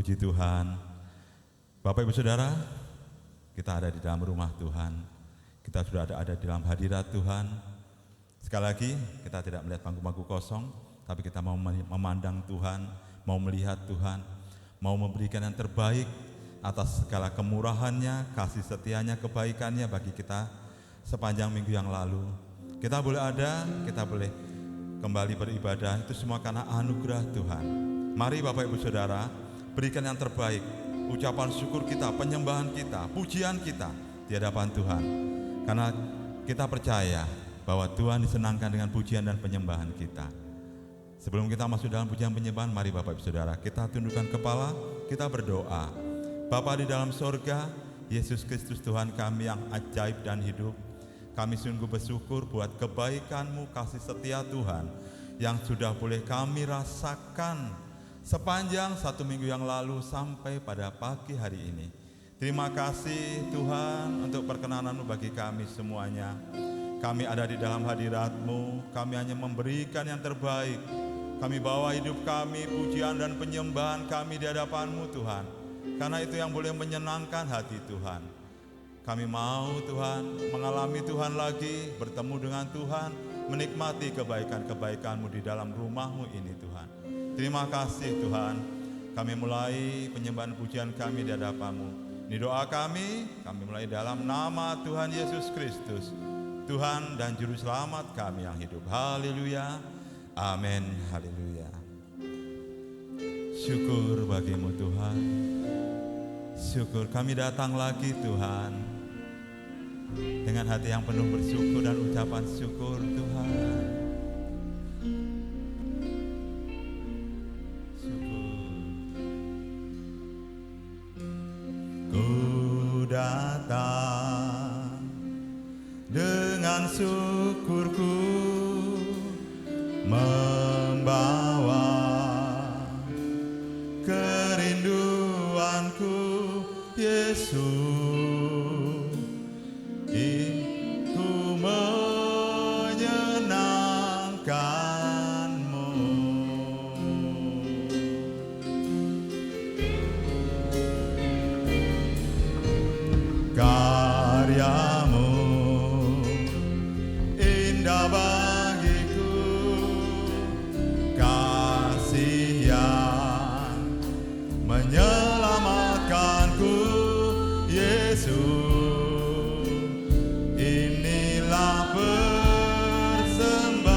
Puji Tuhan. Bapak Ibu Saudara, kita ada di dalam rumah Tuhan. Kita sudah ada di dalam hadirat Tuhan. Sekali lagi, kita tidak melihat bangku-bangku kosong, tapi kita mau memandang Tuhan, mau melihat Tuhan, mau memberikan yang terbaik atas segala kemurahannya, kasih setianya, kebaikannya bagi kita sepanjang minggu yang lalu. Kita boleh ada, kita boleh kembali beribadah, itu semua karena anugerah Tuhan. Mari Bapak Ibu Saudara, berikan yang terbaik, ucapan syukur kita, penyembahan kita, pujian kita di hadapan Tuhan. Karena kita percaya bahwa Tuhan disenangkan dengan pujian dan penyembahan kita. Sebelum kita masuk dalam pujian penyembahan, mari Bapak Ibu Saudara, kita tundukkan kepala, kita berdoa. Bapa di dalam sorga, Yesus Kristus Tuhan kami yang ajaib dan hidup, kami sungguh bersyukur buat kebaikan-Mu, kasih setia Tuhan yang sudah boleh kami rasakan sepanjang 1 minggu yang lalu sampai pada pagi hari ini. Terima kasih Tuhan untuk perkenanan-Mu bagi kami semuanya. Kami ada di dalam hadirat-Mu, kami hanya memberikan yang terbaik. Kami bawa hidup kami, pujian dan penyembahan kami di hadapan-Mu Tuhan. Karena itu yang boleh menyenangkan hati Tuhan. Kami mau Tuhan mengalami Tuhan lagi, bertemu dengan Tuhan, menikmati kebaikan-kebaikan-Mu di dalam rumah-Mu ini Tuhan. Terima kasih Tuhan, kami mulai penyembahan pujian kami di hadapan-Mu. Ini doa kami mulai dalam nama Tuhan Yesus Kristus, Tuhan dan Juru Selamat kami yang hidup. Haleluya, amin, haleluya. Syukur bagi-Mu Tuhan, syukur kami datang lagi Tuhan, dengan hati yang penuh bersyukur dan ucapan syukur Tuhan. Datang dengan syukurku, membawa kerinduanku, Yesus, ku menyenangkan-Mu. Karya-Mu indah bagiku, kasih yang menyelamatkanku, Yesus, inilah persembahanku.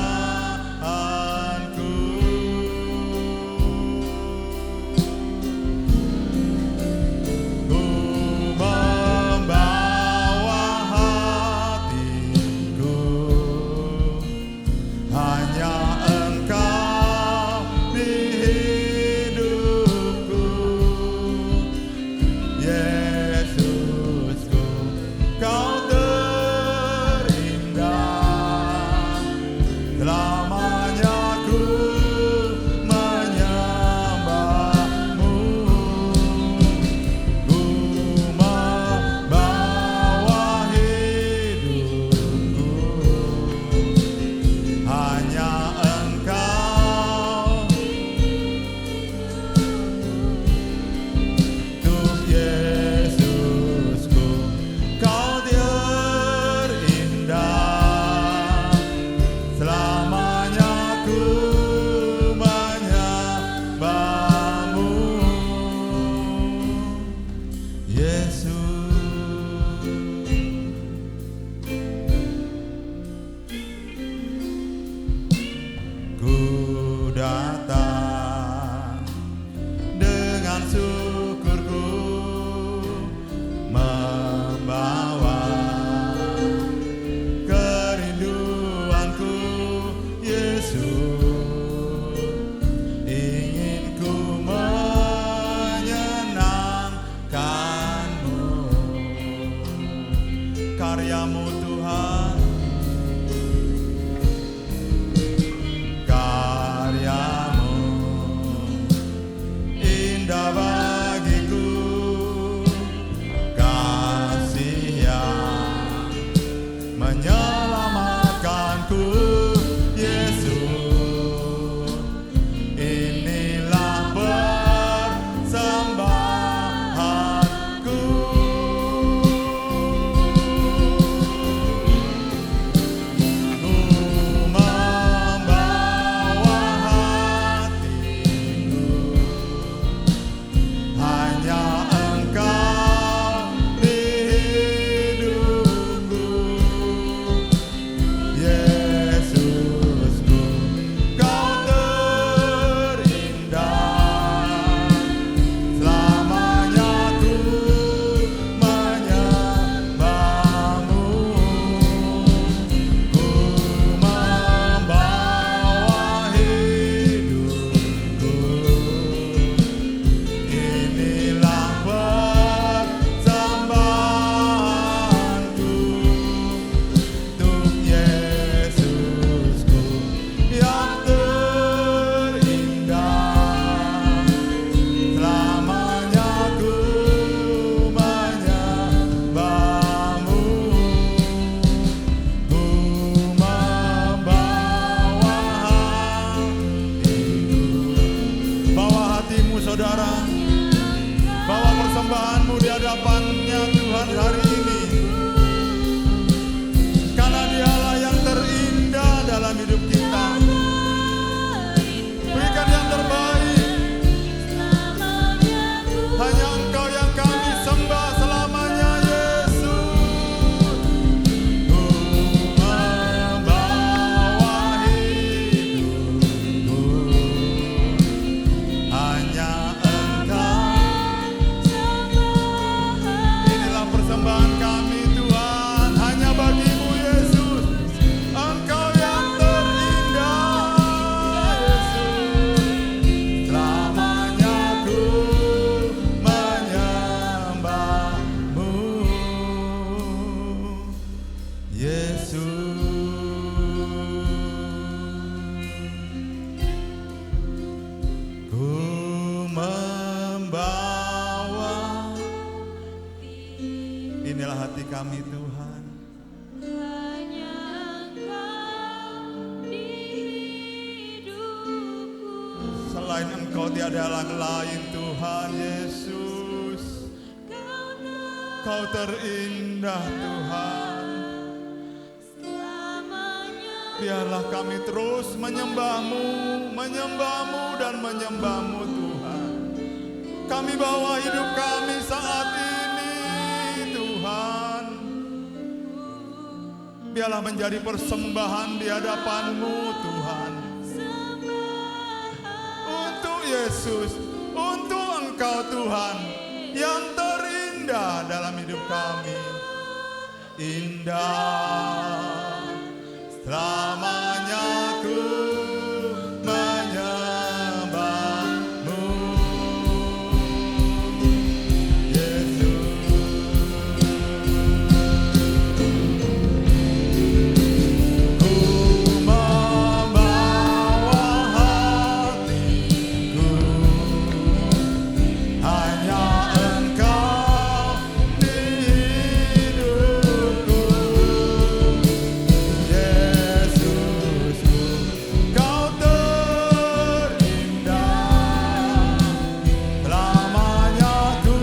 Karya-Mu Tuhan, karya-Mu indah bagiku, kasih yang menyelamatkanku, Yesus, inilah persembahan. Ku membawa, inilah hati kami Tuhan. Hanya Engkau di hidupku. Selain Engkau tiada yang lain Tuhan Yesus. Kau terindah Tuhan. Biarlah kami terus menyembah-Mu, menyembah-Mu dan menyembah-Mu Tuhan. Kami bawa hidup kami saat ini Tuhan. Biarlah menjadi persembahan di hadapan-Mu Tuhan. Untuk Yesus, untuk Engkau Tuhan yang terindah dalam hidup kami. Indah selamanya ku menyembah-Mu, Yesus. Ku membawa hatiku, hanya Engkau di hidupku, Yesus. Kau terindah, selamanya ku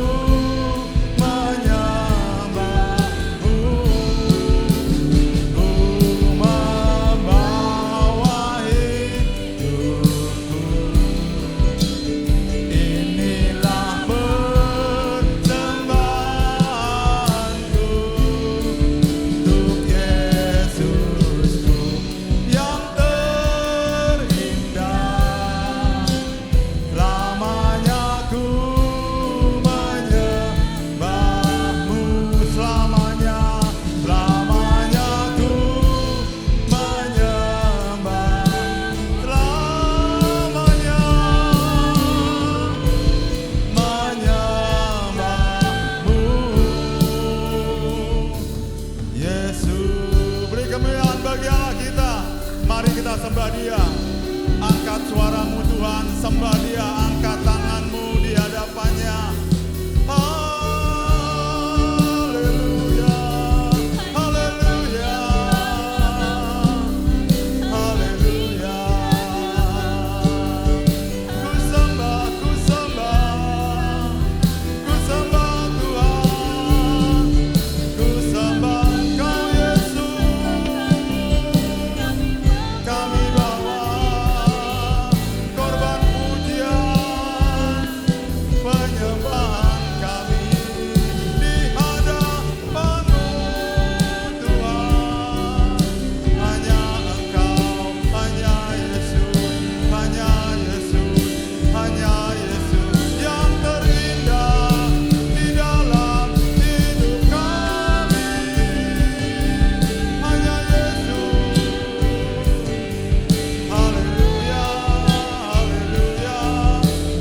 menyembah-Mu. Ku membawa hidupku, inilah persembahanku untuk Yesusku yang terindah. Selamanya ku menyembah-Mu, selamanya, selamanya ku menyembah, selamanya menyembah-Mu, Yesus. Beri kemuliaan bagi Allah kita. Mari kita sembah Dia. Angkat suaramu Tuhan, sembah Dia. Angkat tanganmu di hadapannya. Haleluya, haleluya, haleluya. Ku sembah, ku sembah, ku sembah Tuhan. Ku sembah Engkau Yesus. Kami bawa korban pujian, penyembahan kami di hadapan-Mu Tuhan. Hanya Engkau, hanya Yesus, hanya Yesus, hanya Yesus yang terindah di dalam hidup kami. Hanya Yesus. Haleluya, haleluya,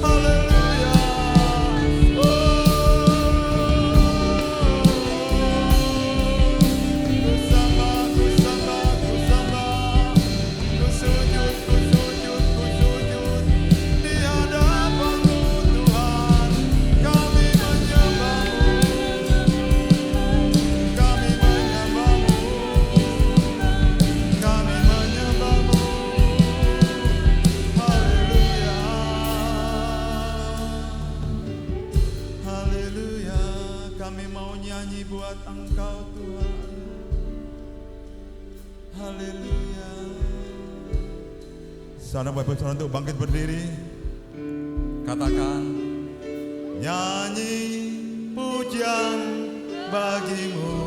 haleluya. Ku sembah, ku sembah, ku sembah. Ku sujud, ku sujud, ku sujud di hadapan-Mu Tuhan. Kami menyembah-Mu, kami menyembah-Mu, kami menyembah-Mu. Haleluya, haleluya. Kami mau nyanyi buat Engkau Tuhan. Haleluya. Saudara Bapak Saudara untuk bangkit berdiri. Katakan, nyanyi pujian bagi-Mu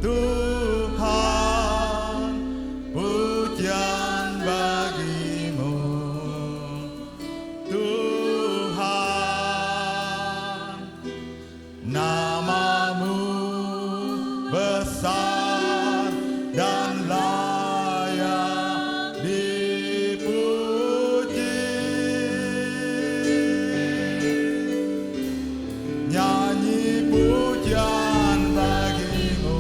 Tuhan, pujian bagi-Mu Tuhan. Nama-Mu besar dan layak dipuji. Nyanyi pujian bagi-Mu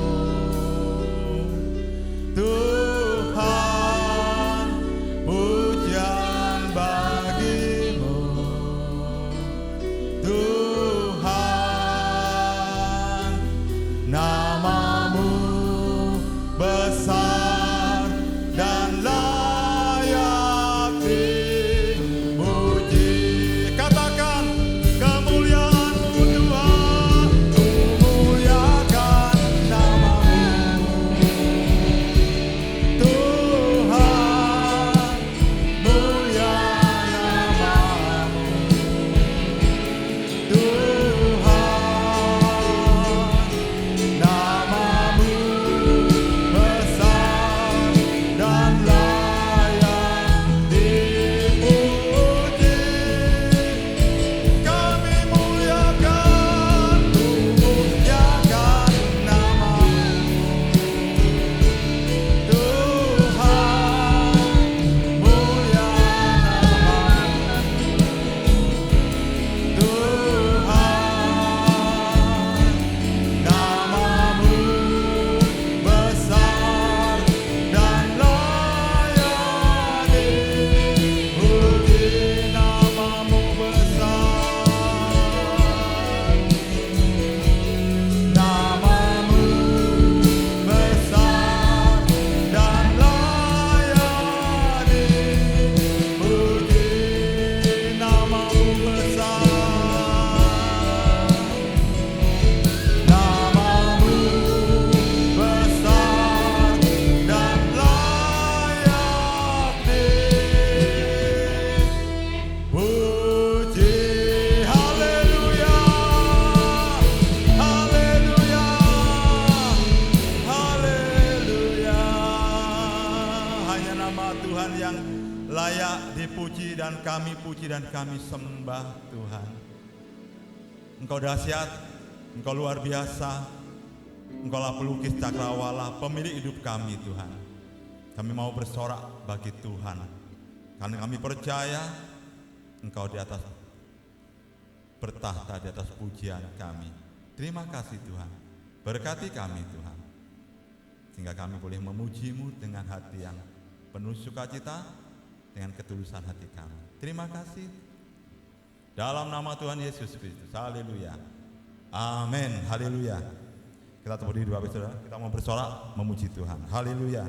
puji dan kami sembah Tuhan. Engkau dahsyat, Engkau luar biasa, Engkaulah pelukis cakrawala, pemilik hidup kami Tuhan. Kami mau bersorak bagi Tuhan, karena kami percaya Engkau di atas bertahta, di atas pujian kami. Terima kasih Tuhan, berkati kami Tuhan, sehingga kami boleh memuji-Mu dengan hati yang penuh sukacita, dengan ketulusan hati kami. Terima kasih. Dalam nama Tuhan Yesus Kristus. Haleluya. Amin. Haleluya. Kita berdiri Bapak Saudara, kita mau bersorak memuji Tuhan. Haleluya.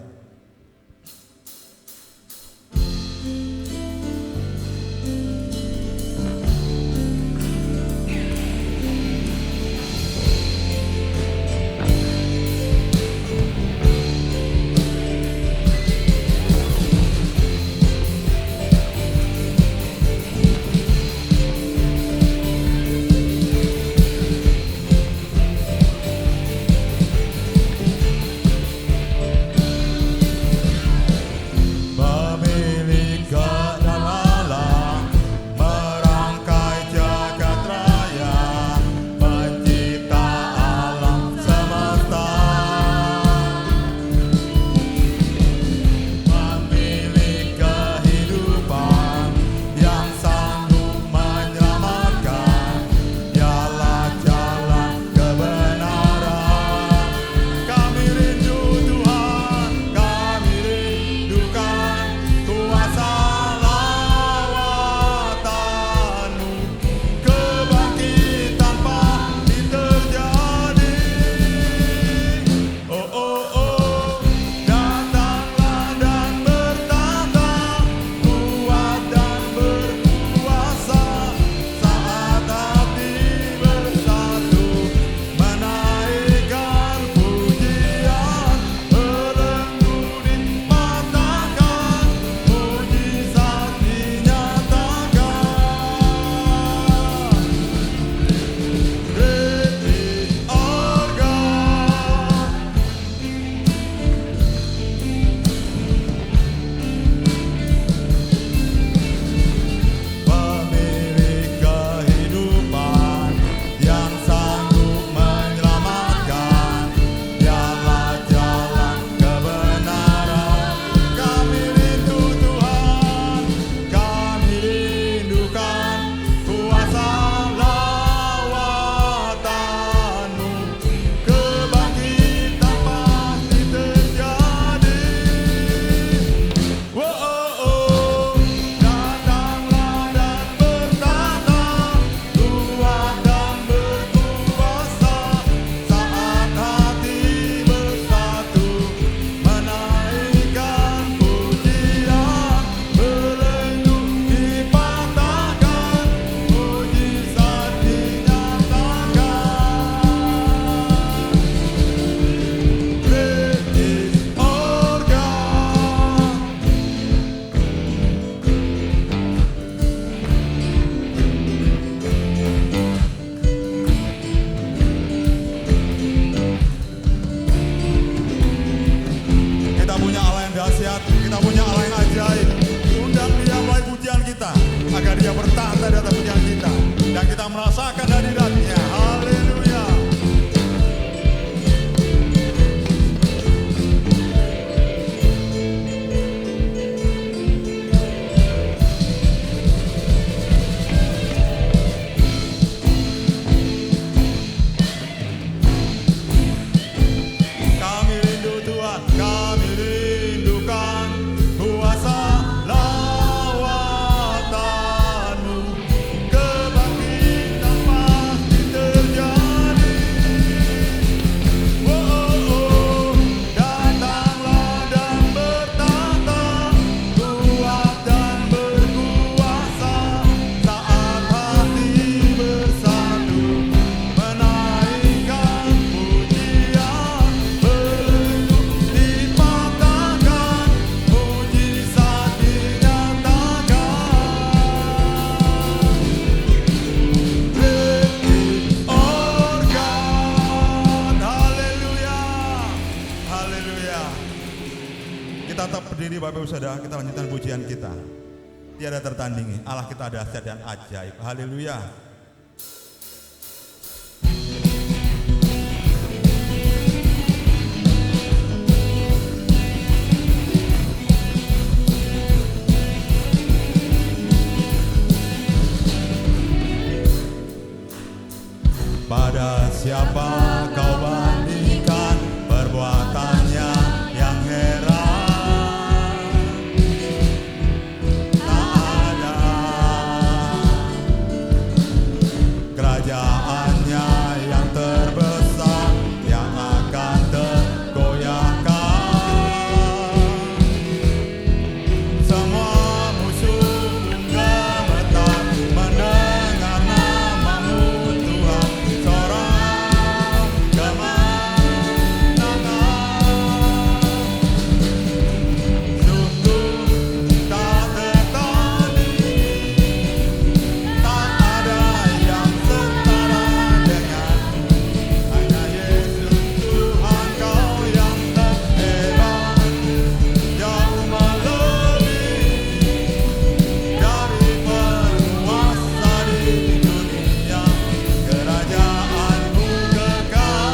agar Dia bertahta di atas pujian kita dan kita merasakan hadirat-Nya. Haleluya. Kami rindu Tuhan, kami rindukan kuasa lawatan-Mu, kebangkitan pasti terjadi. Oh, datanglah dan bertahta, kuat dan berkuasa, saat hati bersatu menaikkan pujian, belenggu dipatahkan, mujizat dinyatakan. Great our God. Haleluya. Haleluya. Kita tetap berdiri Bapak Ibu Saudara, kita lanjutkan pujian kita. Tiada tertandingi. Allah kita dahsyat dan ajaib. Haleluya. Pada siapa kau bandingkan perbuatannya yang heran? Tak ada kerajaannya yang terbesar yang akan tergoyahkan. Semua musuh gemetar mendengar namamu Tuhan. Sorak kemenangan, sungguh tak tertandingi, tak ada yang setara denganmu. Hanya Yesus Tuhan, Kau yang terhebat, jauh melebihi dari penguasa di dunia. Kerajaanmu kekal.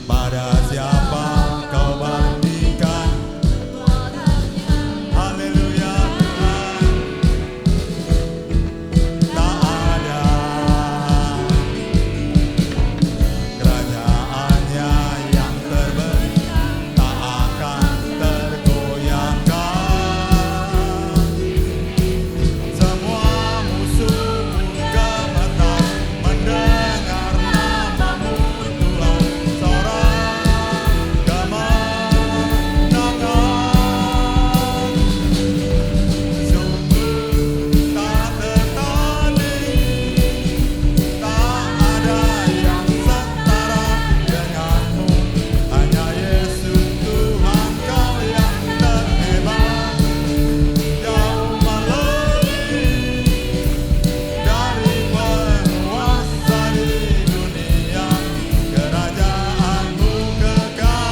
Pada siapa kau bandingkan? Haleluya Tuhan. Tak ada kerajaannya yang terbesar tak akan tergoyahkan. Semua musuh gemetar mendengar namamu Tuhan. Sorak kemenangan, sungguh tak tertandingi, tak ada yang setara denganmu. Hanya Yesus Tuhan, Kau yang terhebat, jauh melebihi dari penguasa di dunia. Kerajaanmu kekal.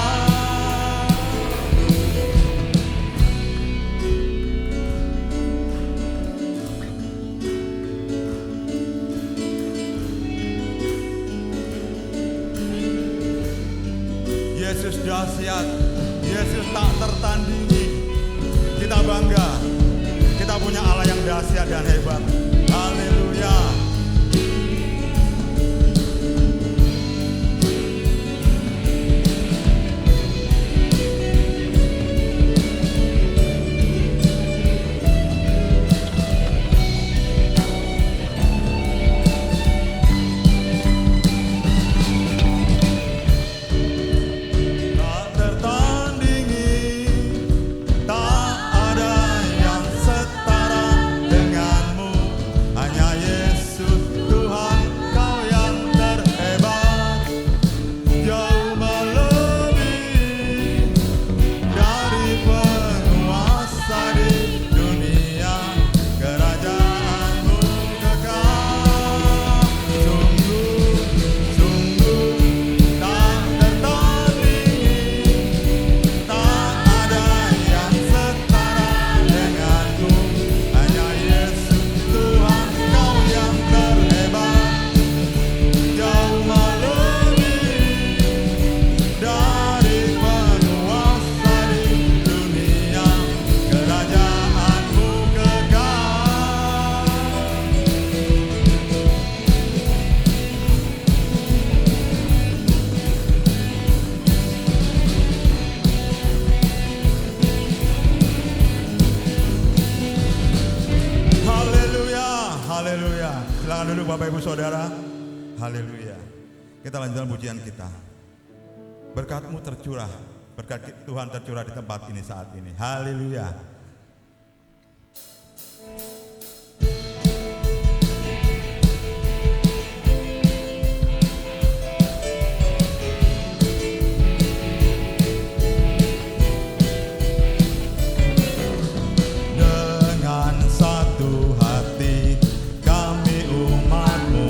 Yesus dahsyat, Yesus tak tertandingi. Kita bangga, kita punya Allah yang dahsyat dan hebat. Haleluya. Tak tertandingi, tak ada yang setara denganmu. Hanya Yesus Tuhan, Kau yang terhebat, jauh melebihi dari penguasa di dunia. Kerajaanmu kekal. Sungguh tak tertandingi, tak ada yang setara denganmu. Hanya Yesus Tuhan, Kau yang terhebat, jauh melebihi dari penguasa di dunia. Kerajaanmu kekal. Haleluya, haleluya. Silakan duduk Bapak Ibu Saudara. Haleluya. Kita lanjutkan pujian kita. Berkat-Mu tercurah, berkat Tuhan tercurah di tempat ini saat ini. Haleluya. Dengan satu hati kami umat-Mu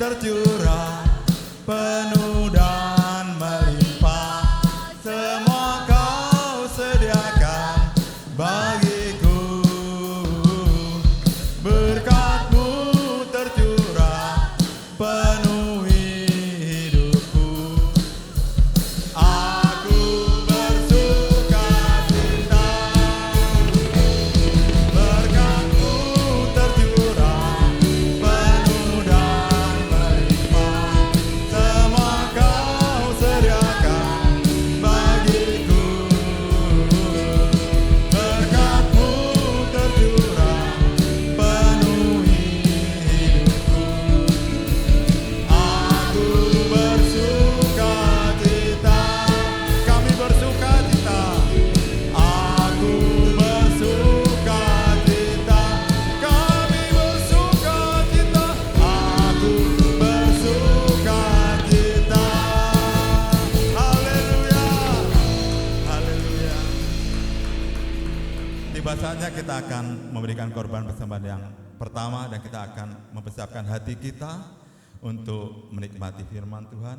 tercurah penuh dan melimpah, semua Kau sediakan bagiku. Berkat-Mu tercurah penuhi hidupku. Aku bersuka cita, berkat-Mu tercurah penuh dan melimpah, semua Kau sediakan bagiku. Berkat-Mu tercurah penuhi hidupku. Aku bersuka cita, kami bersuka cita. Aku bersuka cita, kami bersuka cita. Aku bersuka cita. Haleluya, haleluya. Tiba saatnya kita akan memberikan korban persembahan yang pertama, dan kita akan mempersiapkan hati kita untuk menikmati firman Tuhan.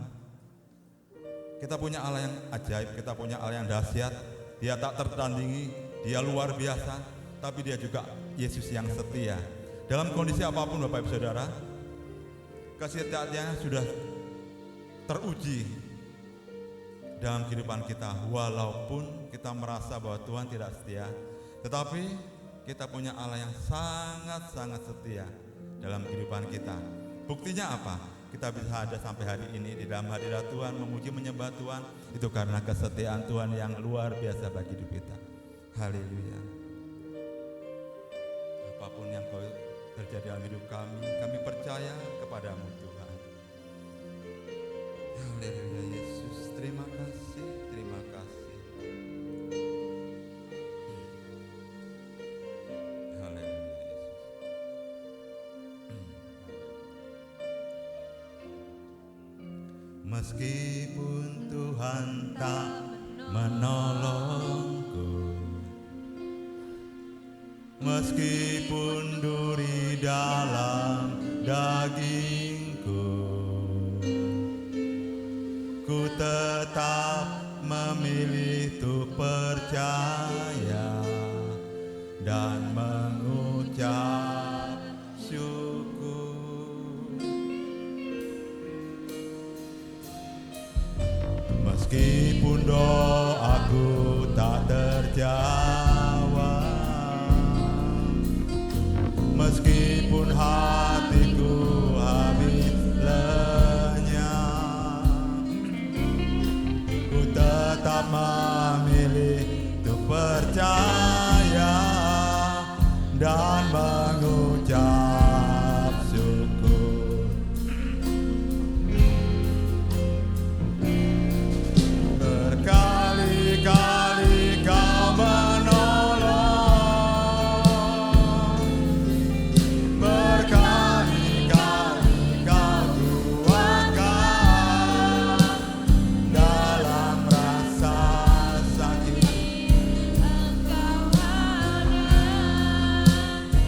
Kita punya Allah yang ajaib, kita punya Allah yang dahsyat. Dia tak tertandingi, Dia luar biasa, tapi Dia juga Yesus yang setia. Dalam kondisi apapun Bapak Ibu Saudara, kesetiaannya sudah teruji dalam kehidupan kita. Walaupun kita merasa bahwa Tuhan tidak setia, tetapi kita punya Allah yang sangat-sangat setia dalam kehidupan kita. Buktinya apa? Kita bisa ada sampai hari ini di dalam hadirat Tuhan, memuji menyembah Tuhan. Itu karena kesetiaan Tuhan yang luar biasa bagi hidup kita. Haleluya. Apapun yang terjadi dalam hidup kami percaya kepadamu Tuhan. Haleluya Yesus, terima kasih, terima kasih. Haleluya Yesus. Meskipun Tuhan tak menolongku, meskipun duri dalam dagingku, ku tetap memilih untuk percaya dan mengucap syukur. Meskipun doaku tak terjawab, meskipun hatiku habis lenyap, ku tetap memilih untuk percaya dan mengucap syukur. Berkali-kali Kau menolong, berkali-kali Kau kuatkan dalam rasa sakit. Engkau ada,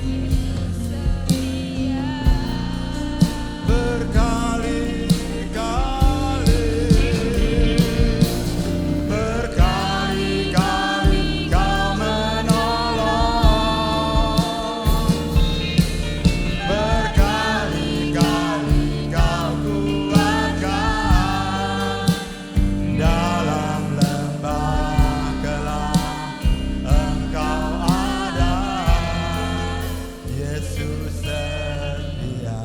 Yesus setia. Berkali-kali Kau menolong, berkali-kali Kau kuatkan dalam lembah gelap. Engkau ada, Yesus setia.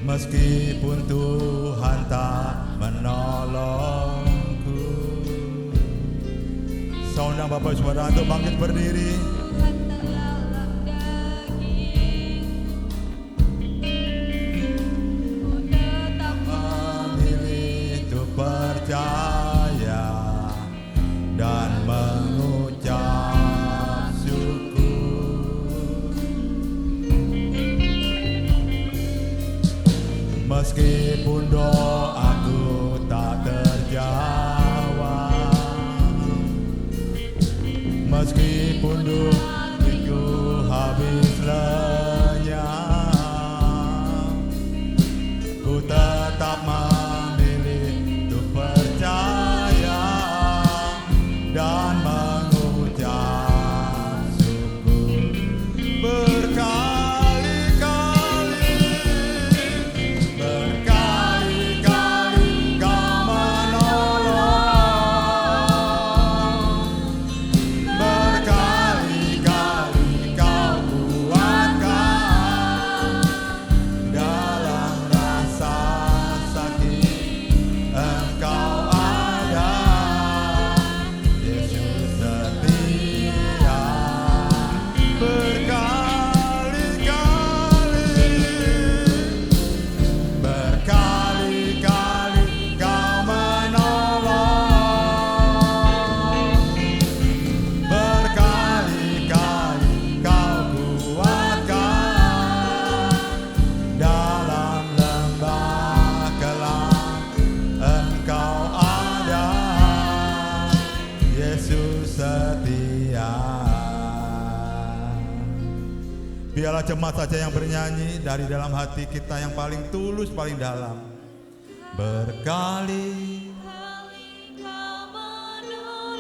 Meskipun Tuhan tak menolongku. Saya undang Bapak Saudara untuk bangkit berdiri. Tuhan dalam daging, ku tetap Memilih untuk percaya dan mengucap syukur. Meskipun doaku tak terjawab, meskipun Biarlah jemaat saja yang bernyanyi dari dalam hati kita yang paling tulus, paling dalam. Berkali Kali Kau menolong,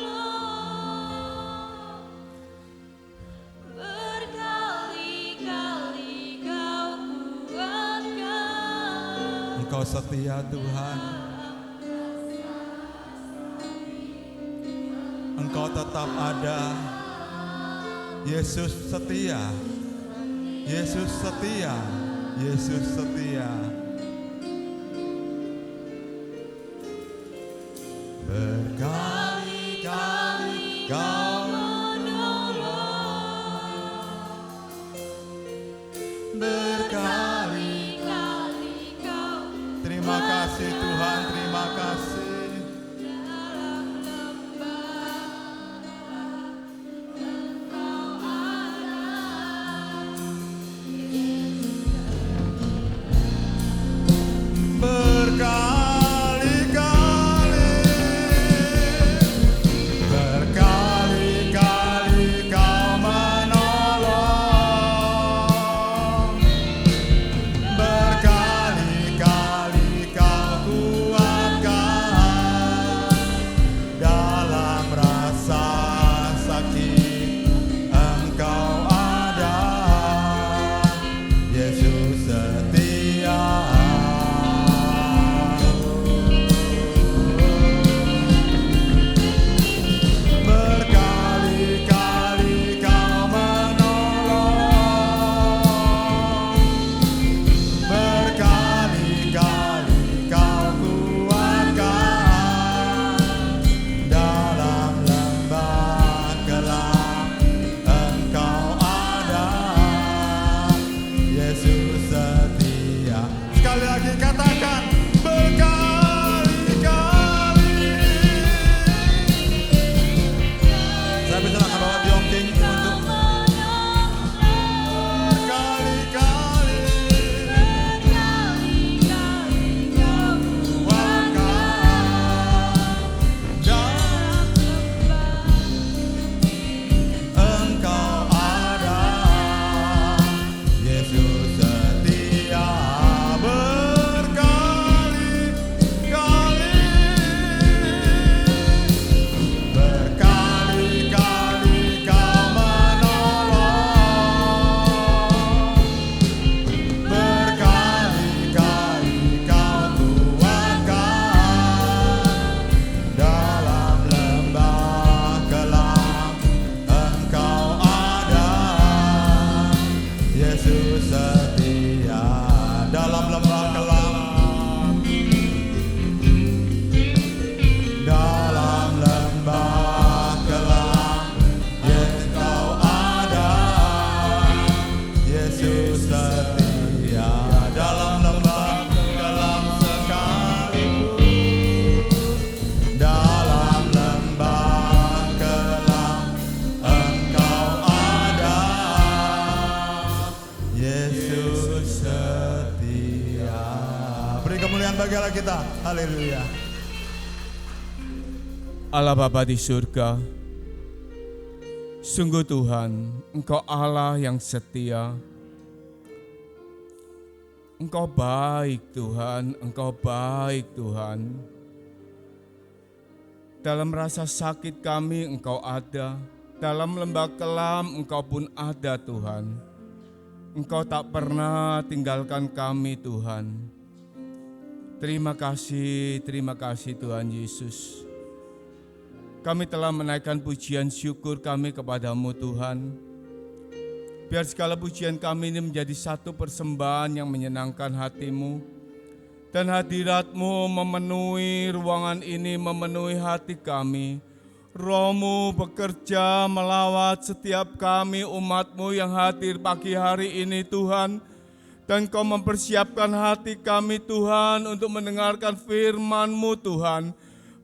berkali-kali Kau kuatkan. Engkau setia Tuhan. Engkau tetap ada. Yesus setia. Yesus setia. Yesus setia. Berkali-kali Kau berkali. Kali Kau Terima kasih Tuhan, terima kasih. dalam lembah, Engkau ada. Berkali-kali, berkali-kali Kau menolong, berkali-kali Kau kuatkan dalam rasa sakit. Engkau ada, Yesus setia. Berkali-kali Kau menolong, berkali-kali Kau kuatkan dalam lembah gelap. Engkau ada, Yesus setia. Sekali lagi katakan berkali-kali. Saya persilakan Bapak Diongking untuk berkali-kali kuatkan dalam Engkau ada, Yesus setia. Berkali-kali, berkali-kali Kau menolong, berkali-kali Kau kuatkan dalam lembah gelap. Engkau ada, Yesus setia. Dalam lembah gelap, dalam lembah gelap, Engkau ada, Yesus setia. Dalam lembah gelap sekalipun, dalam lembah gelap, Engkau ada, Yesus setia. Beri kemuliaan bagi Allah kita. Haleluya. Allah Bapa di surga, sungguh Tuhan, Engkau Allah yang setia. Engkau baik Tuhan, Engkau baik Tuhan. Dalam rasa sakit kami Engkau ada, dalam lembah kelam Engkau pun ada Tuhan. Engkau tak pernah tinggalkan kami Tuhan. Terima kasih Tuhan Yesus. Kami telah menaikkan pujian syukur kami kepadamu Tuhan. Biar segala pujian kami ini menjadi satu persembahan yang menyenangkan hatimu. Dan hadiratmu memenuhi ruangan ini, memenuhi hati kami. Roh-Mu bekerja melawat setiap kami umat-Mu yang hadir pagi hari ini Tuhan. Dan Kau mempersiapkan hati kami Tuhan untuk mendengarkan firman-Mu Tuhan.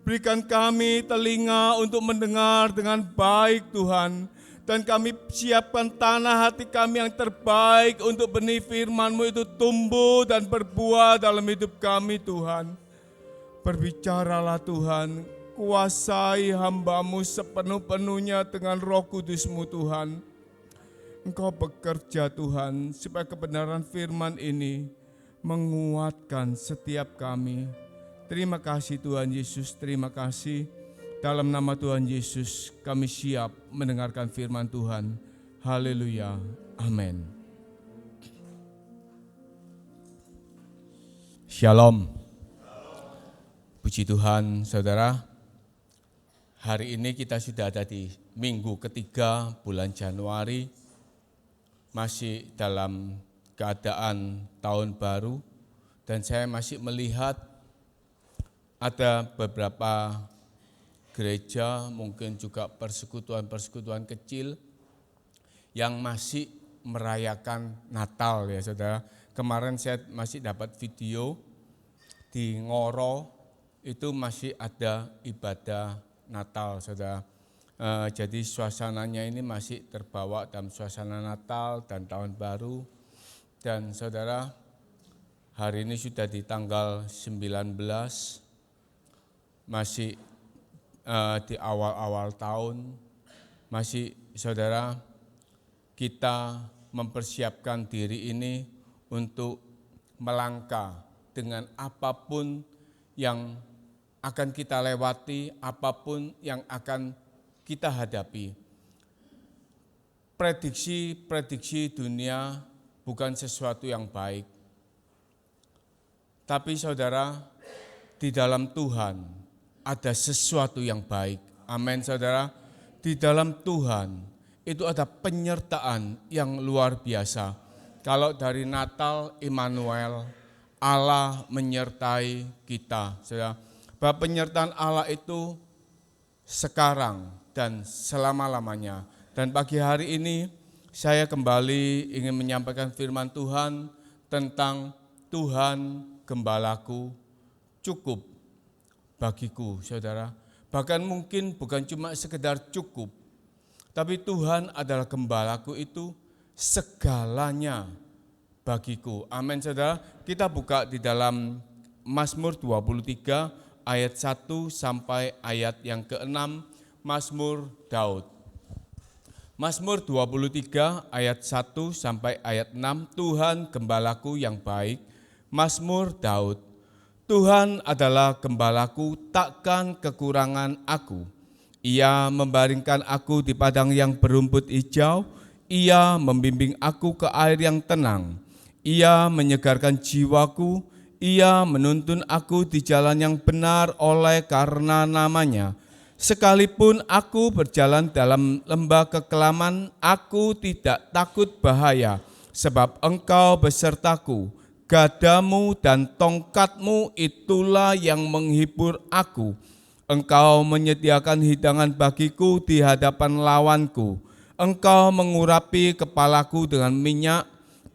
Berikan kami telinga untuk mendengar dengan baik Tuhan. Dan kami siapkan tanah hati kami yang terbaik untuk benih firman-Mu itu tumbuh dan berbuah dalam hidup kami Tuhan. Berbicaralah Tuhan, kuasai hamba-Mu sepenuh-penuhnya dengan Roh Kudus-Mu Tuhan. Engkau bekerja Tuhan, supaya kebenaran firman ini menguatkan setiap kami. Terima kasih Tuhan Yesus, terima kasih. Dalam nama Tuhan Yesus kami siap mendengarkan firman Tuhan. Haleluya, amin. Shalom. Puji Tuhan saudara. Hari ini kita sudah ada di minggu ketiga bulan Januari. Masih dalam keadaan tahun baru. Dan saya masih melihat ada beberapa gereja, mungkin juga persekutuan-persekutuan kecil yang masih merayakan Natal ya saudara. Kemarin saya masih dapat video di Ngoro, itu masih ada ibadah Natal saudara. Jadi suasananya ini masih terbawa dalam suasana Natal dan Tahun Baru. Dan saudara, hari ini sudah di tanggal 19, masih di awal-awal tahun, masih saudara kita mempersiapkan diri ini untuk melangkah dengan apapun yang akan kita lewati, apapun yang akan kita hadapi. Prediksi dunia bukan sesuatu yang baik. Tapi saudara, di dalam Tuhan ada sesuatu yang baik. Amin saudara. Di dalam Tuhan itu ada penyertaan yang luar biasa. Kalau dari Natal, Immanuel, Allah menyertai kita. Saudara, bahwa penyertaan Allah itu sekarang dan selama-lamanya. Dan pagi hari ini saya kembali ingin menyampaikan firman Tuhan tentang Tuhan Gembalaku cukup bagiku, saudara. Bahkan mungkin bukan cuma sekedar cukup, tapi Tuhan adalah Gembalaku itu segalanya bagiku. Amin, saudara. Kita buka di dalam Mazmur 23 ayat 1 sampai ayat yang ke-6, Mazmur Daud. Mazmur 23 ayat 1 sampai ayat 6, Tuhan Gembalaku yang baik. Mazmur Daud. Tuhan adalah Gembalaku, takkan kekurangan aku. Ia membaringkan aku di padang yang berumput hijau, Ia membimbing aku ke air yang tenang. Ia menyegarkan jiwaku, Ia menuntun aku di jalan yang benar oleh karena namanya. Sekalipun aku berjalan dalam lembah kekelaman, aku tidak takut bahaya, sebab Engkau besertaku. Gadamu dan tongkatmu itulah yang menghibur aku. Engkau menyediakan hidangan bagiku di hadapan lawanku. Engkau mengurapi kepalaku dengan minyak,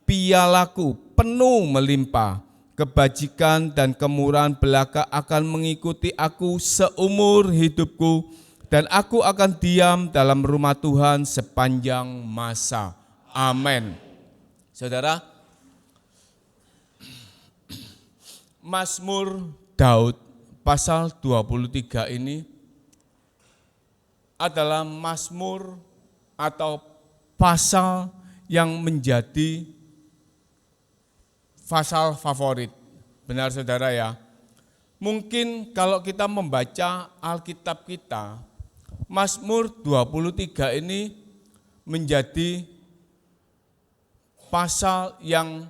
pialaku penuh melimpah. Kebajikan dan kemurahan belaka akan mengikuti aku seumur hidupku, dan aku akan diam dalam rumah Tuhan sepanjang masa. Amin. Saudara, Mazmur Daud pasal 23 ini adalah mazmur atau pasal yang menjadi pasal favorit. Benar saudara ya. Mungkin kalau kita membaca Alkitab kita, Mazmur 23 ini menjadi pasal yang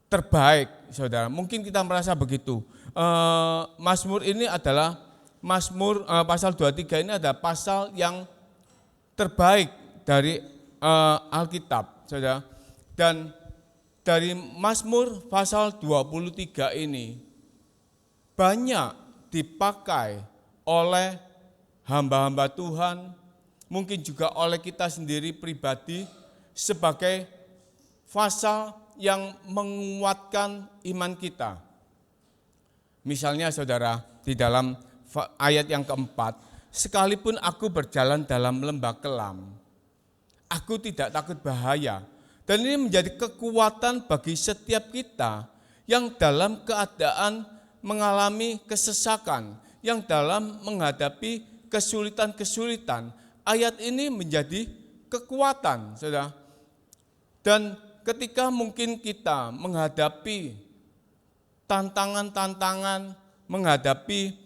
terbaik, saudara. Mungkin kita merasa begitu. Mazmur ini adalah pasal 23 ini adalah pasal yang terbaik dari Alkitab, saudara. Dan dari Mazmur pasal 23 ini banyak dipakai oleh hamba-hamba Tuhan, mungkin juga oleh kita sendiri pribadi sebagai pasal yang menguatkan iman kita. Misalnya saudara, di dalam ayat yang keempat, sekalipun aku berjalan dalam lembah kelam, aku tidak takut bahaya. Dan ini menjadi kekuatan bagi setiap kita yang dalam keadaan mengalami kesesakan, yang dalam menghadapi kesulitan-kesulitan. Ayat ini menjadi kekuatan, saudara. Dan ketika mungkin kita menghadapi tantangan-tantangan, menghadapi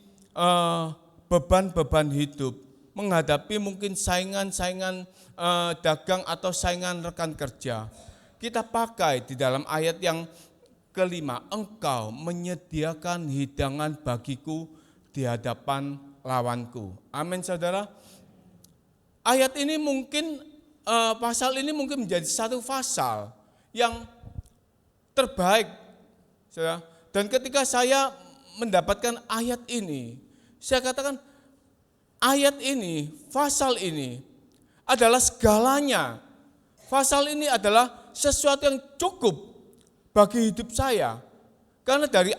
beban-beban hidup, menghadapi mungkin saingan-saingan dagang atau saingan rekan kerja, kita pakai di dalam ayat yang kelima, engkau menyediakan hidangan bagiku di hadapan lawanku. Amin saudara. Ayat ini mungkin, pasal ini mungkin menjadi satu pasal yang terbaik. Saudara. Dan ketika saya mendapatkan ayat ini, saya katakan ayat ini, pasal ini adalah segalanya. Pasal ini adalah sesuatu yang cukup bagi hidup saya. Karena dari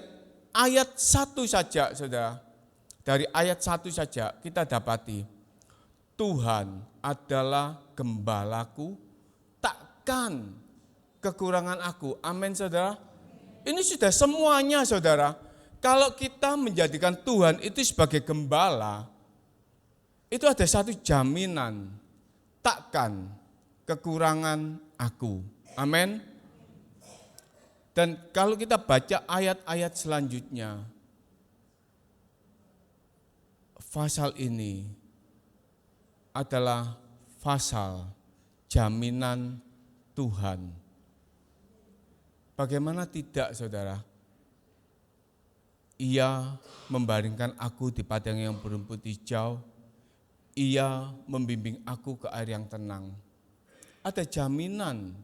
ayat 1 saja, saudara, dari ayat 1 saja kita dapati, Tuhan adalah gembalaku, takkan kekurangan aku. Amin saudara. Ini sudah semuanya saudara. Kalau kita menjadikan Tuhan itu sebagai gembala, itu ada satu jaminan, takkan kekurangan aku. Amin. Dan kalau kita baca ayat-ayat selanjutnya, pasal ini adalah pasal jaminan Tuhan. Bagaimana tidak saudara? Ia membaringkan aku di padang yang berumput hijau, ia membimbing aku ke air yang tenang. Ada jaminan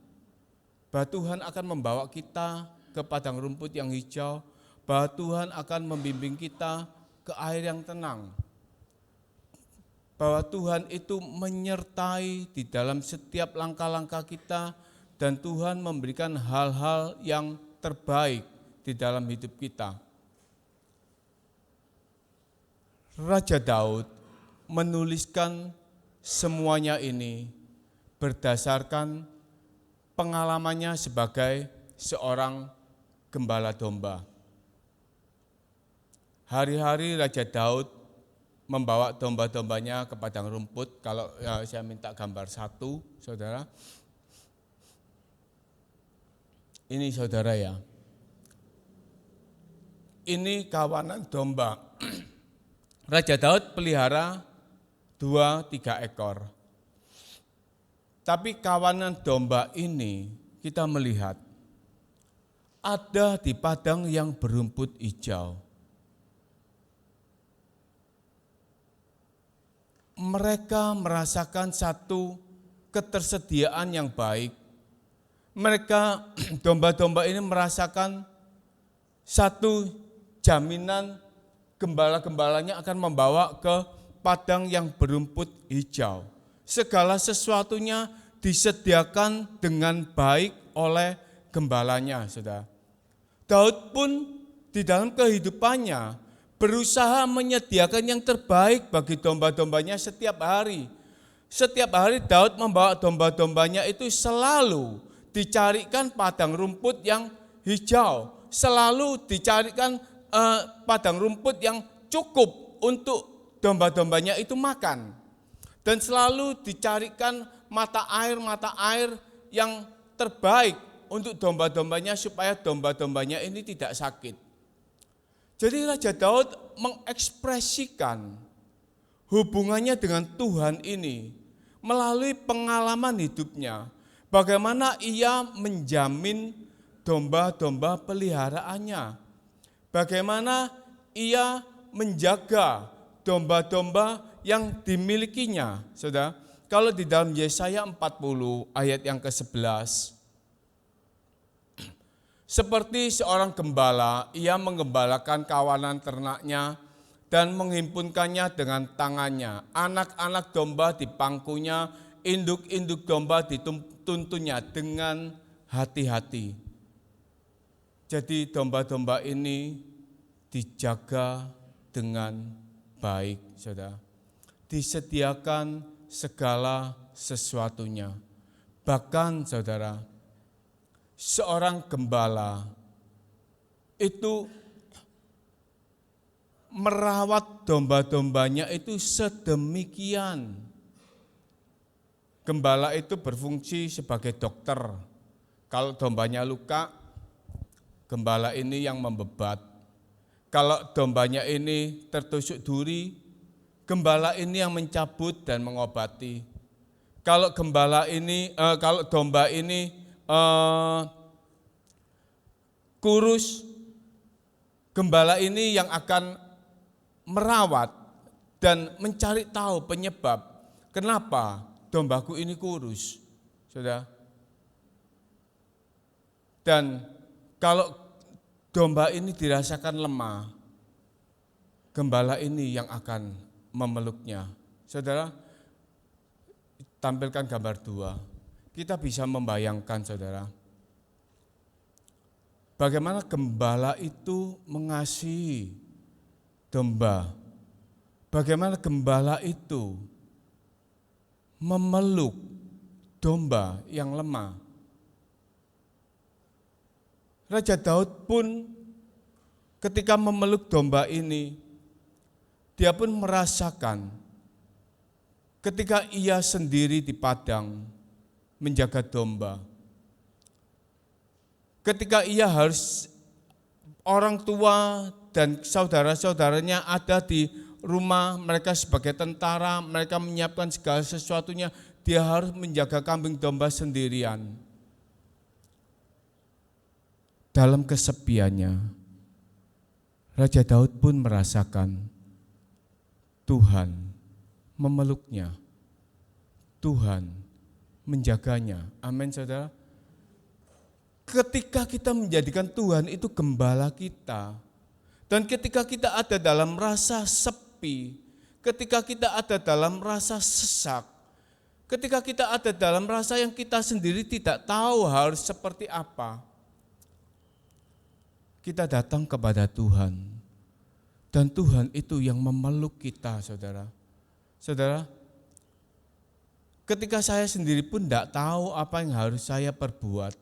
bahwa Tuhan akan membawa kita ke padang rumput yang hijau, bahwa Tuhan akan membimbing kita ke air yang tenang. Bahwa Tuhan itu menyertai di dalam setiap langkah-langkah kita dan Tuhan memberikan hal-hal yang terbaik di dalam hidup kita. Raja Daud menuliskan semuanya ini berdasarkan pengalamannya sebagai seorang gembala domba. Hari-hari Raja Daud membawa domba-dombanya ke padang rumput. Kalau saya minta gambar 1, saudara. Ini saudara ya. Ini kawanan domba. Raja Daud pelihara 2-3 ekor. Tapi kawanan domba ini kita melihat ada di padang yang berumput hijau. Mereka merasakan satu ketersediaan yang baik. Mereka, domba-domba ini merasakan satu jaminan gembala-gembalanya akan membawa ke padang yang berumput hijau. Segala sesuatunya disediakan dengan baik oleh gembalanya, saudara. Daud pun di dalam kehidupannya berusaha menyediakan yang terbaik bagi domba-dombanya setiap hari. Setiap hari Daud membawa domba-dombanya itu selalu dicarikan padang rumput yang hijau. Selalu dicarikan padang rumput yang cukup untuk domba-dombanya itu makan. Dan selalu dicarikan mata air yang terbaik untuk domba-dombanya supaya domba-dombanya ini tidak sakit. Jadi Raja Daud mengekspresikan hubungannya dengan Tuhan ini melalui pengalaman hidupnya. Bagaimana ia menjamin domba-domba peliharaannya. Bagaimana ia menjaga domba-domba yang dimilikinya. Saudara, kalau di dalam Yesaya 40 ayat yang ke-11, seperti seorang gembala, ia menggembalakan kawanan ternaknya dan menghimpunkannya dengan tangannya. Anak-anak domba di pangkunya, induk-induk domba dituntunnya dengan hati-hati. Jadi domba-domba ini dijaga dengan baik, saudara. Disediakan segala sesuatunya. Bahkan, saudara, seorang gembala itu merawat domba-dombanya itu sedemikian. Gembala itu berfungsi sebagai dokter, Kalau dombanya luka, gembala ini yang membebat. Kalau dombanya ini tertusuk duri, gembala ini yang mencabut dan mengobati. Kalau domba ini kurus, gembala ini yang akan merawat dan mencari tahu penyebab kenapa dombaku ini kurus, saudara. Dan kalau domba ini dirasakan lemah, gembala ini yang akan memeluknya. Saudara, tampilkan gambar 2. Kita bisa membayangkan, saudara, bagaimana gembala itu mengasihi domba. Bagaimana gembala itu memeluk domba yang lemah. Raja Daud pun ketika memeluk domba ini, dia pun merasakan ketika ia sendiri di padang menjaga domba. Ketika ia harus orang tua dan saudara-saudaranya ada di rumah, mereka sebagai tentara, mereka menyiapkan segala sesuatunya, dia harus menjaga kambing domba sendirian. Dalam kesepiannya, Raja Daud pun merasakan Tuhan memeluknya, Tuhan menjaganya. Amin, saudara. Ketika kita menjadikan Tuhan itu gembala kita, dan ketika kita ada dalam rasa sepi, ketika kita ada dalam rasa sesak, ketika kita ada dalam rasa yang kita sendiri tidak tahu harus seperti apa, kita datang kepada Tuhan, dan Tuhan itu yang memeluk kita, saudara. Saudara, ketika saya sendiri pun tidak tahu apa yang harus saya perbuat,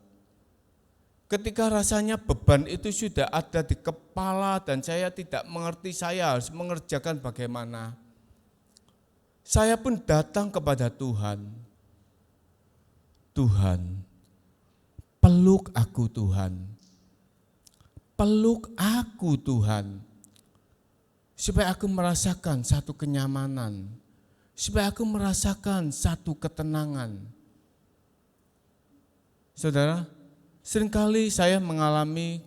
ketika rasanya beban itu sudah ada di kepala dan saya tidak mengerti saya harus mengerjakan bagaimana, saya pun datang kepada Tuhan. Tuhan, peluk aku Tuhan. Peluk aku Tuhan, supaya aku merasakan satu kenyamanan, supaya aku merasakan satu ketenangan. Saudara, seringkali saya mengalami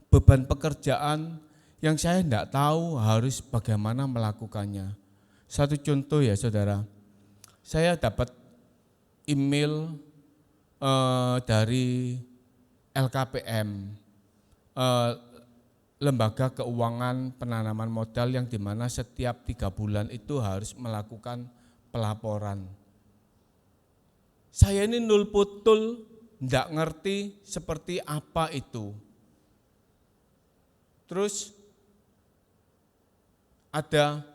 beban pekerjaan yang saya tidak tahu harus bagaimana melakukannya. Satu contoh ya saudara, saya dapat email dari LKPM, Lembaga Keuangan Penanaman Modal, yang dimana setiap 3 bulan itu harus melakukan pelaporan. Saya ini nul putul, tidak ngerti seperti apa itu. Terus ada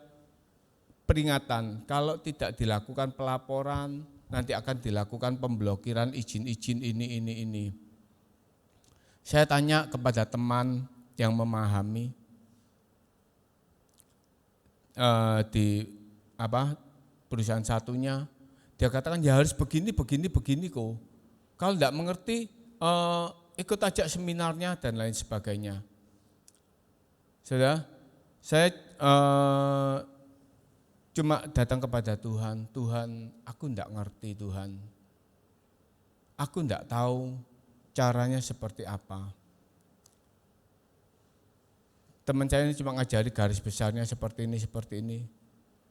peringatan, kalau tidak dilakukan pelaporan, nanti akan dilakukan pemblokiran izin-izin ini. Saya tanya kepada teman yang memahami di perusahaan satunya, dia katakan ya harus begini kok. Kalau tidak mengerti ikut aja seminarnya dan lain sebagainya. Saudara, saya cuma datang kepada Tuhan, Tuhan aku tidak ngerti Tuhan, aku tidak tahu caranya seperti apa. Teman saya ini cuma ngajari garis besarnya seperti ini.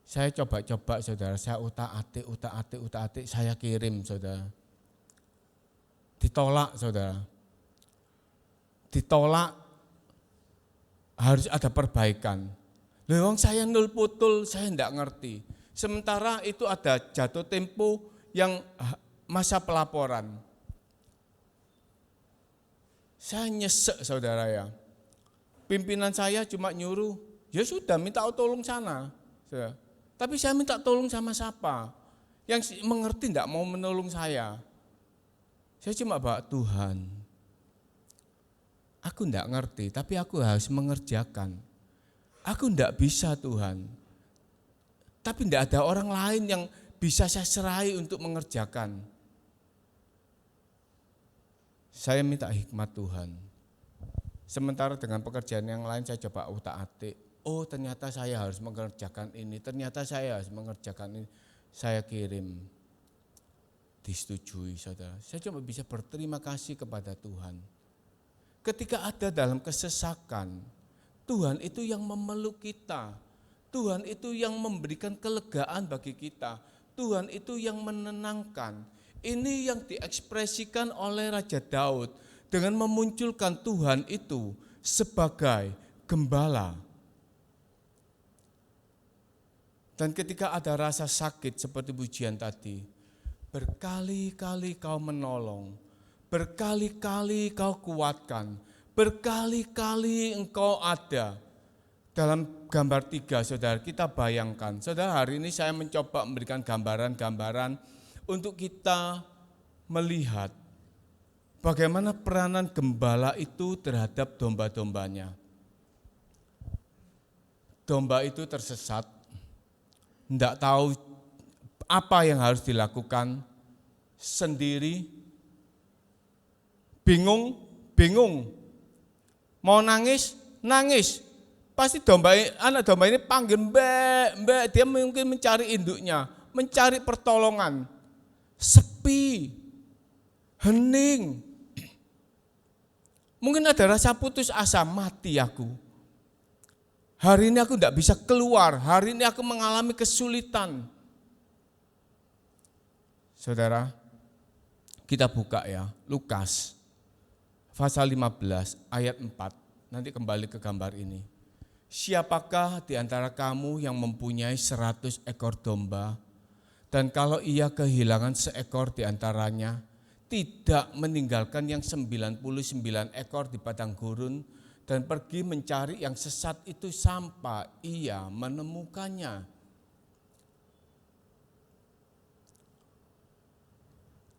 Saya coba-coba saudara, saya utak-atik, saya kirim saudara. Ditolak saudara. Ditolak, harus ada perbaikan. Lewang saya nul putul, saya tidak ngerti. Sementara itu ada jatuh tempo yang masa pelaporan. Saya nyesek saudara ya. Pimpinan saya cuma nyuruh, ya sudah minta tolong sana. Tapi saya minta tolong sama siapa? Yang mengerti tidak mau menolong saya. Saya cuma bawa Tuhan. Aku tidak ngerti, tapi aku harus mengerjakan. Aku tidak bisa Tuhan. Tapi tidak ada orang lain yang bisa saya serahi untuk mengerjakan. Saya minta hikmat Tuhan. Sementara dengan pekerjaan yang lain saya coba utak-atik. Oh ternyata saya harus mengerjakan ini, ternyata saya harus mengerjakan ini. Saya kirim, disetujui saudara. Saya cuma bisa berterima kasih kepada Tuhan. Ketika ada dalam kesesakan, Tuhan itu yang memeluk kita. Tuhan itu yang memberikan kelegaan bagi kita. Tuhan itu yang menenangkan. Ini yang diekspresikan oleh Raja Daud dengan memunculkan Tuhan itu sebagai gembala. Dan ketika ada rasa sakit seperti pujian tadi, berkali-kali kau menolong, berkali-kali kau kuatkan, berkali-kali engkau ada. Dalam gambar 3 saudara kita bayangkan, saudara hari ini saya mencoba memberikan gambaran-gambaran untuk kita melihat bagaimana peranan gembala itu terhadap domba-dombanya. Domba itu tersesat, tidak tahu apa yang harus dilakukan, sendiri, bingung, mau nangis, pasti anak domba ini panggil mbak, dia mungkin mencari induknya, mencari pertolongan, sepi, hening, mungkin ada rasa putus asa, mati aku. Hari ini aku tidak bisa keluar, hari ini aku mengalami kesulitan. Saudara, kita buka ya, Lukas pasal 15 ayat 4, nanti kembali ke gambar ini. Siapakah di antara kamu yang mempunyai 100 ekor domba, dan kalau ia kehilangan seekor di antaranya, tidak meninggalkan yang 99 ekor di padang gurun, dan pergi mencari yang sesat itu sampai ia menemukannya.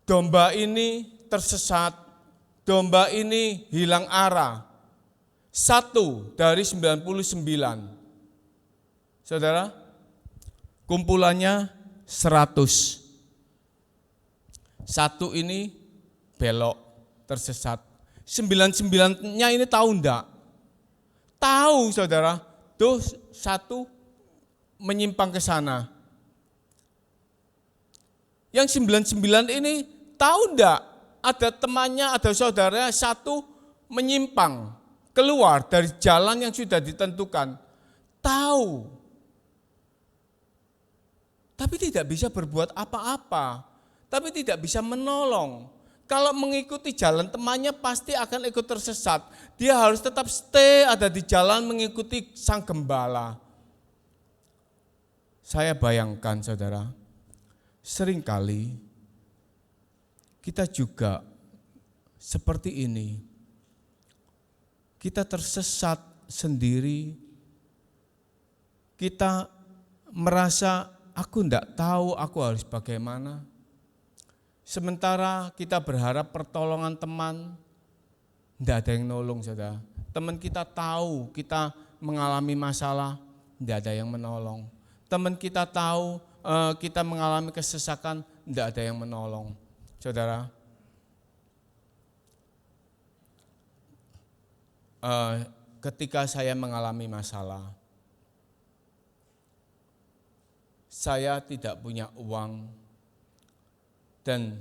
Domba ini tersesat, domba ini hilang arah. 1 dari 99. Saudara, kumpulannya 100. 1 ini belok, tersesat. 99-nya ini tahu enggak? Tahu saudara, tuh 1 menyimpang ke sana. Yang 99 ini tahu enggak? Ada temannya, ada saudaranya 1 menyimpang, keluar dari jalan yang sudah ditentukan. Tahu. Tapi tidak bisa berbuat apa-apa. Tapi tidak bisa menolong. Kalau mengikuti jalan temannya pasti akan ikut tersesat. Dia harus tetap stay ada di jalan mengikuti sang gembala. Saya bayangkan saudara, seringkali kita juga seperti ini. Kita tersesat sendiri, kita merasa aku tidak tahu aku harus bagaimana. Sementara kita berharap pertolongan teman, tidak ada yang nolong saudara. Teman kita tahu kita mengalami masalah, tidak ada yang menolong. Teman kita tahu kita mengalami kesesakan, tidak ada yang menolong. Saudara, ketika saya mengalami masalah, saya tidak punya uang, dan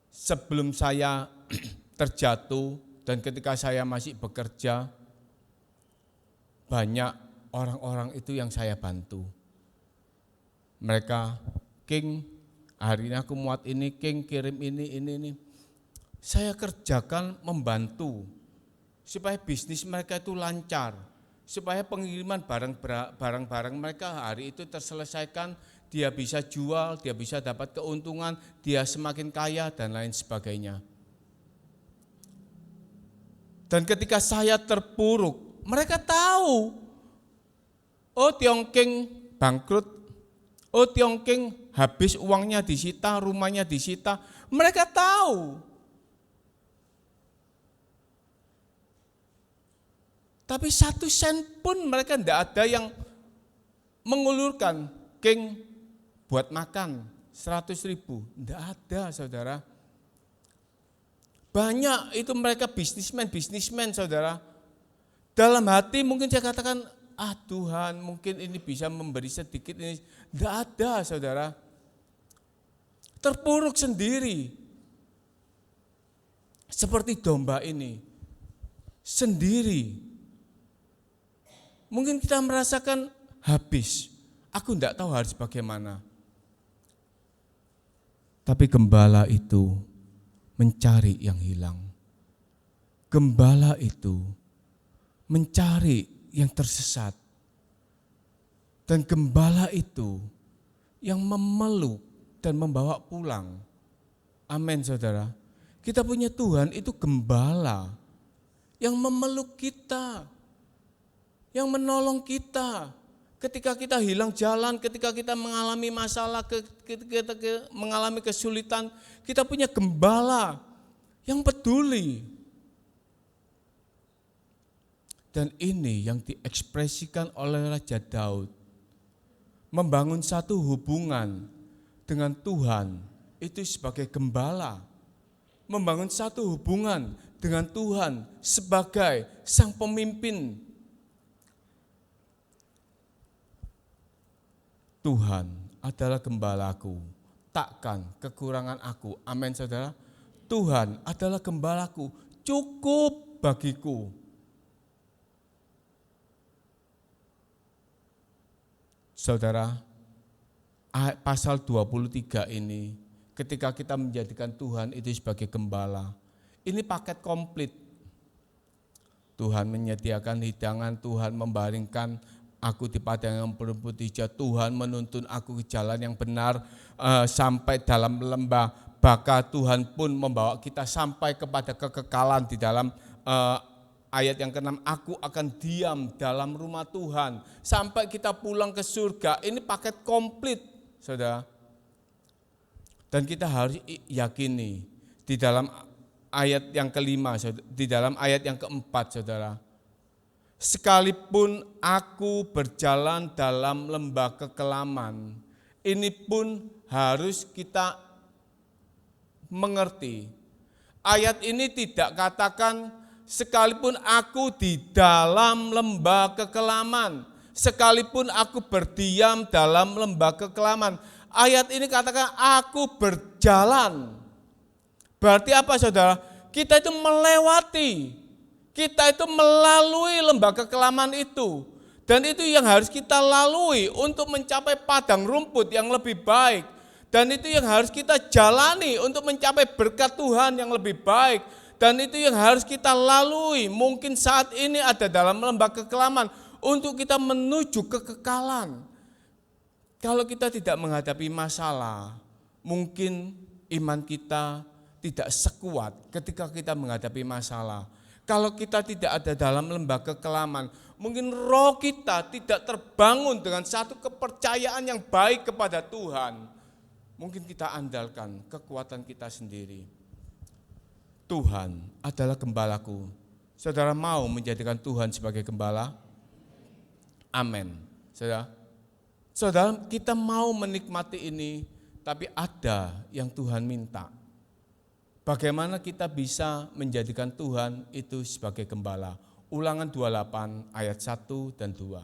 sebelum saya terjatuh dan ketika saya masih bekerja, banyak orang-orang itu yang saya bantu. Mereka, King, hari ini aku muat ini, King kirim ini. Saya kerjakan membantu supaya bisnis mereka itu lancar, supaya pengiriman barang-barang mereka hari itu terselesaikan, dia bisa jual, dia bisa dapat keuntungan, dia semakin kaya dan lain sebagainya. Dan ketika saya terpuruk, mereka tahu, oh Tiongking bangkrut, oh Tiongking habis uangnya disita, rumahnya disita, mereka tahu. Tapi 1 sen pun mereka tidak ada yang mengulurkan, King buat makan 100.000, tidak ada saudara. Banyak itu mereka bisnismen saudara. Dalam hati mungkin saya katakan, Tuhan mungkin ini bisa memberi sedikit ini. Tidak ada saudara. Terpuruk sendiri. Seperti domba ini. Sendiri. Mungkin kita merasakan habis. Aku tidak tahu harus bagaimana. Tapi gembala itu mencari yang hilang. Gembala itu mencari yang tersesat. Dan gembala itu yang memeluk dan membawa pulang. Amin saudara. Kita punya Tuhan itu gembala yang memeluk kita, yang menolong kita. Ketika kita hilang jalan, ketika kita mengalami masalah, ketika kita mengalami kesulitan, kita punya gembala yang peduli. Dan ini yang diekspresikan oleh Raja Daud. Membangun satu hubungan dengan Tuhan itu sebagai gembala. Membangun satu hubungan dengan Tuhan sebagai sang pemimpin. Tuhan adalah gembalaku, takkan kekurangan aku. Amin saudara. Tuhan adalah gembalaku, cukup bagiku. Saudara, pasal 23 ini, ketika kita menjadikan Tuhan itu sebagai gembala, ini paket komplit. Tuhan menyediakan hidangan, Tuhan membaringkan aku di padang yang berumput hijau, Tuhan menuntun aku ke jalan yang benar sampai dalam lembah baka. Tuhan pun membawa kita sampai kepada kekekalan di dalam ayat yang ke-6, aku akan diam dalam rumah Tuhan sampai kita pulang ke surga. Ini paket komplit, saudara. Dan kita harus yakini di dalam ayat yang ke-5, di dalam ayat yang ke-4, saudara. Sekalipun aku berjalan dalam lembah kekelaman, ini pun harus kita mengerti. Ayat ini tidak katakan sekalipun aku di dalam lembah kekelaman, sekalipun aku berdiam dalam lembah kekelaman. Ayat ini katakan aku berjalan. Berarti apa saudara? Kita itu melewati. Kita itu melalui lembah kekelaman itu. Dan itu yang harus kita lalui untuk mencapai padang rumput yang lebih baik. Dan itu yang harus kita jalani untuk mencapai berkat Tuhan yang lebih baik. Dan itu yang harus kita lalui. Mungkin saat ini ada dalam lembah kekelaman untuk kita menuju kekekalan. Kalau kita tidak menghadapi masalah, mungkin iman kita tidak sekuat ketika kita menghadapi masalah. Kalau kita tidak ada dalam lembah kekelaman, mungkin roh kita tidak terbangun dengan satu kepercayaan yang baik kepada Tuhan. Mungkin kita andalkan kekuatan kita sendiri. Tuhan adalah gembalaku. Saudara mau menjadikan Tuhan sebagai gembala? Amin. Saudara, kita mau menikmati ini, tapi ada yang Tuhan minta. Bagaimana kita bisa menjadikan Tuhan itu sebagai gembala? Ulangan 28 ayat 1 dan 2.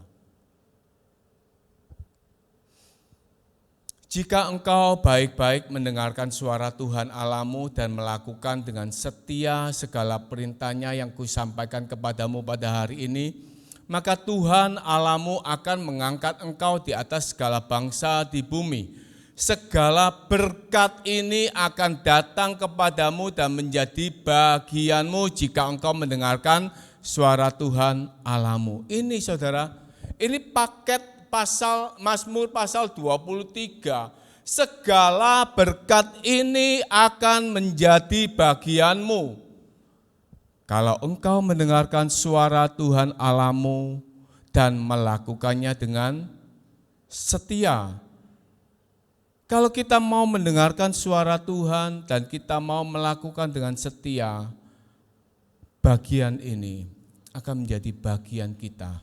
Jika engkau baik-baik mendengarkan suara Tuhan Allahmu dan melakukan dengan setia segala perintahnya yang kusampaikan kepadamu pada hari ini, maka Tuhan Allahmu akan mengangkat engkau di atas segala bangsa di bumi. Segala berkat ini akan datang kepadamu dan menjadi bagianmu jika engkau mendengarkan suara Tuhan Allahmu. Ini saudara, ini paket pasal Mazmur pasal 23. Segala berkat ini akan menjadi bagianmu. Kalau engkau mendengarkan suara Tuhan Allahmu dan melakukannya dengan setia. Kalau kita mau mendengarkan suara Tuhan dan kita mau melakukan dengan setia, bagian ini akan menjadi bagian kita.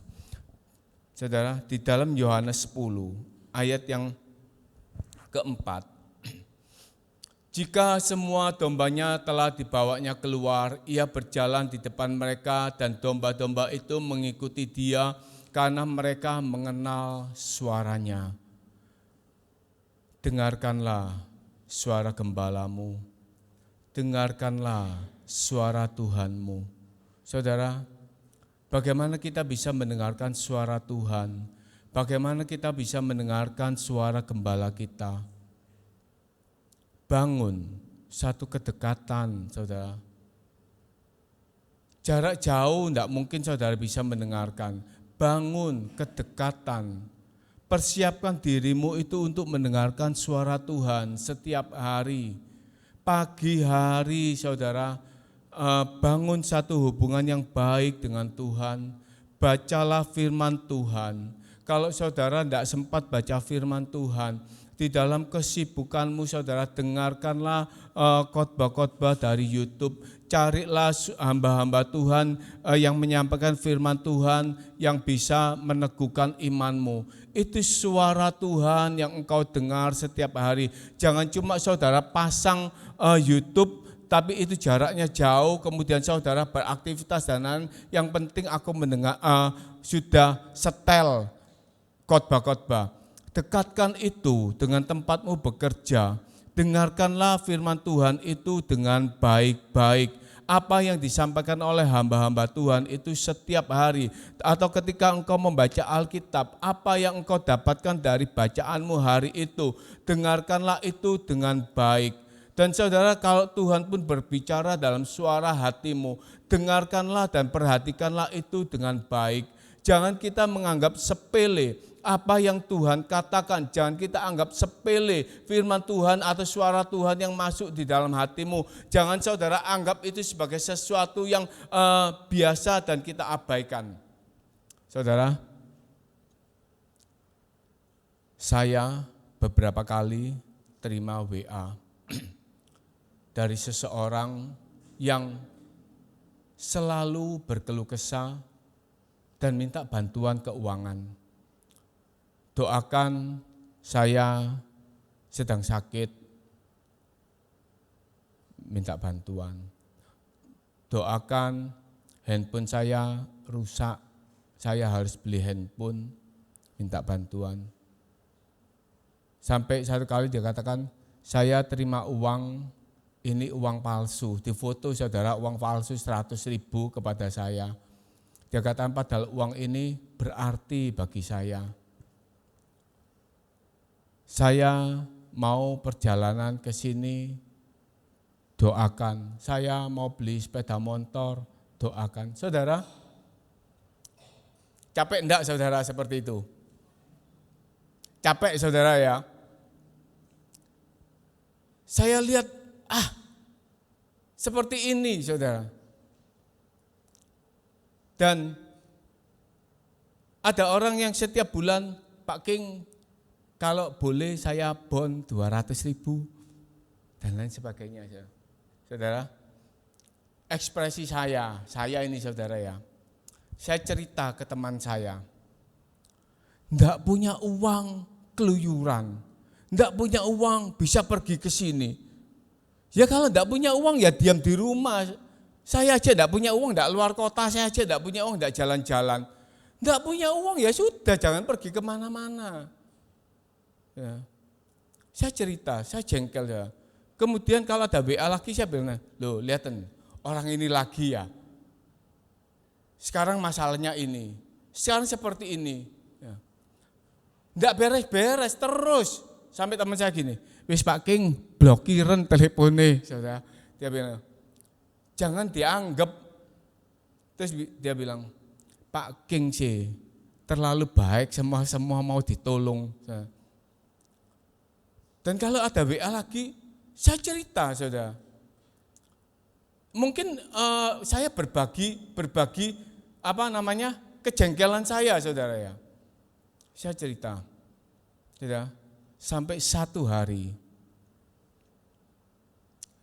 Saudara, di dalam Yohanes 10 ayat yang keempat, Jika semua dombanya telah dibawanya keluar, ia berjalan di depan mereka dan domba-domba itu mengikuti dia karena mereka mengenal suaranya. Dengarkanlah suara gembalamu, dengarkanlah suara Tuhanmu. Saudara, bagaimana kita bisa mendengarkan suara Tuhan? Bagaimana kita bisa mendengarkan suara gembala kita? Bangun satu kedekatan, saudara. Jarak jauh tidak mungkin saudara bisa mendengarkan. Bangun kedekatan. Persiapkan dirimu itu untuk mendengarkan suara Tuhan setiap hari. Pagi hari saudara, bangun satu hubungan yang baik dengan Tuhan. Bacalah firman Tuhan. Kalau saudara tidak sempat baca firman Tuhan, di dalam kesibukanmu saudara, dengarkanlah khotbah-khotbah dari YouTube. Carilah hamba-hamba Tuhan yang menyampaikan firman Tuhan yang bisa meneguhkan imanmu. Itu suara Tuhan yang engkau dengar setiap hari. Jangan cuma saudara pasang YouTube, tapi itu jaraknya jauh, kemudian saudara beraktivitas dan lain. Yang penting aku mendengar sudah setel khotbah-khotbah. Dekatkan itu dengan tempatmu bekerja. Dengarkanlah firman Tuhan itu dengan baik-baik. Apa yang disampaikan oleh hamba-hamba Tuhan itu setiap hari. Atau ketika engkau membaca Alkitab, apa yang engkau dapatkan dari bacaanmu hari itu. Dengarkanlah itu dengan baik. Dan saudara, kalau Tuhan pun berbicara dalam suara hatimu, dengarkanlah dan perhatikanlah itu dengan baik. Jangan kita menganggap sepele apa yang Tuhan katakan, jangan kita anggap sepele firman Tuhan atau suara Tuhan yang masuk di dalam hatimu. Jangan saudara anggap itu sebagai sesuatu yang biasa dan kita abaikan. Saudara, saya beberapa kali terima WA dari seseorang yang selalu berkeluh kesah dan minta bantuan keuangan. Doakan, saya sedang sakit, minta bantuan. Doakan, handphone saya rusak, saya harus beli handphone, minta bantuan. Sampai satu kali dia katakan, saya terima uang, ini uang palsu. Di foto saudara uang palsu 100.000 kepada saya. Dia katakan padahal uang ini berarti bagi saya. Saya mau perjalanan ke sini, doakan. Saya mau beli sepeda motor, doakan. Saudara, capek enggak saudara seperti itu? Capek saudara ya? Saya lihat, seperti ini saudara. Dan ada orang yang setiap bulan, Pak King, kalau boleh saya bon 200.000 dan lain sebagainya. Saudara, ekspresi saya ini saudara ya, saya cerita ke teman saya, enggak punya uang keluyuran, enggak punya uang bisa pergi ke sini. Ya kalau enggak punya uang ya diam di rumah. Saya aja enggak punya uang, enggak keluar kota, saya aja enggak punya uang, enggak jalan-jalan. Enggak punya uang ya sudah, jangan pergi kemana-mana. Ya. Saya cerita, saya jengkel ya. Kemudian kalau ada WA lagi saya bilang, loh lihatin orang ini lagi ya. Sekarang masalahnya ini, sekarang seperti ini. Ya. Enggak beres-beres terus. Sampai teman saya gini, wis Pak King blokiran teleponnya. Saudara, dia bilang, jangan dianggap. Terus dia bilang, Pak King sih terlalu baik, semua mau ditolong. Dan kalau ada WA lagi, saya cerita, saudara. Mungkin saya berbagi kejengkelan saya, saudara ya. Saya cerita, saudara, sampai satu hari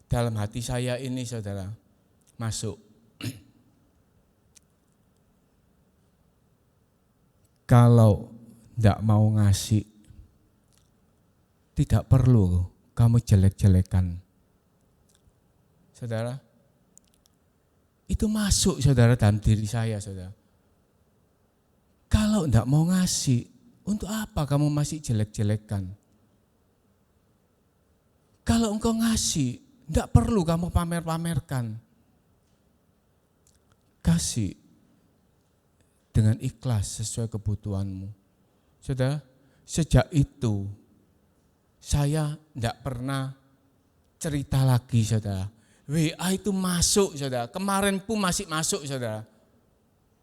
dalam hati saya ini, saudara, masuk. Kalau tidak mau ngasih, tidak perlu kamu jelek-jelekan saudara, itu masuk saudara dalam diri saya saudara. Kalau enggak mau ngasih, untuk apa kamu masih jelek-jelekan? Kalau engkau ngasih, enggak perlu kamu pamer-pamerkan. Kasih dengan ikhlas sesuai kebutuhanmu. Saudara, sejak itu saya enggak pernah cerita lagi saudara. WA itu masuk saudara, kemarin pun masih masuk saudara.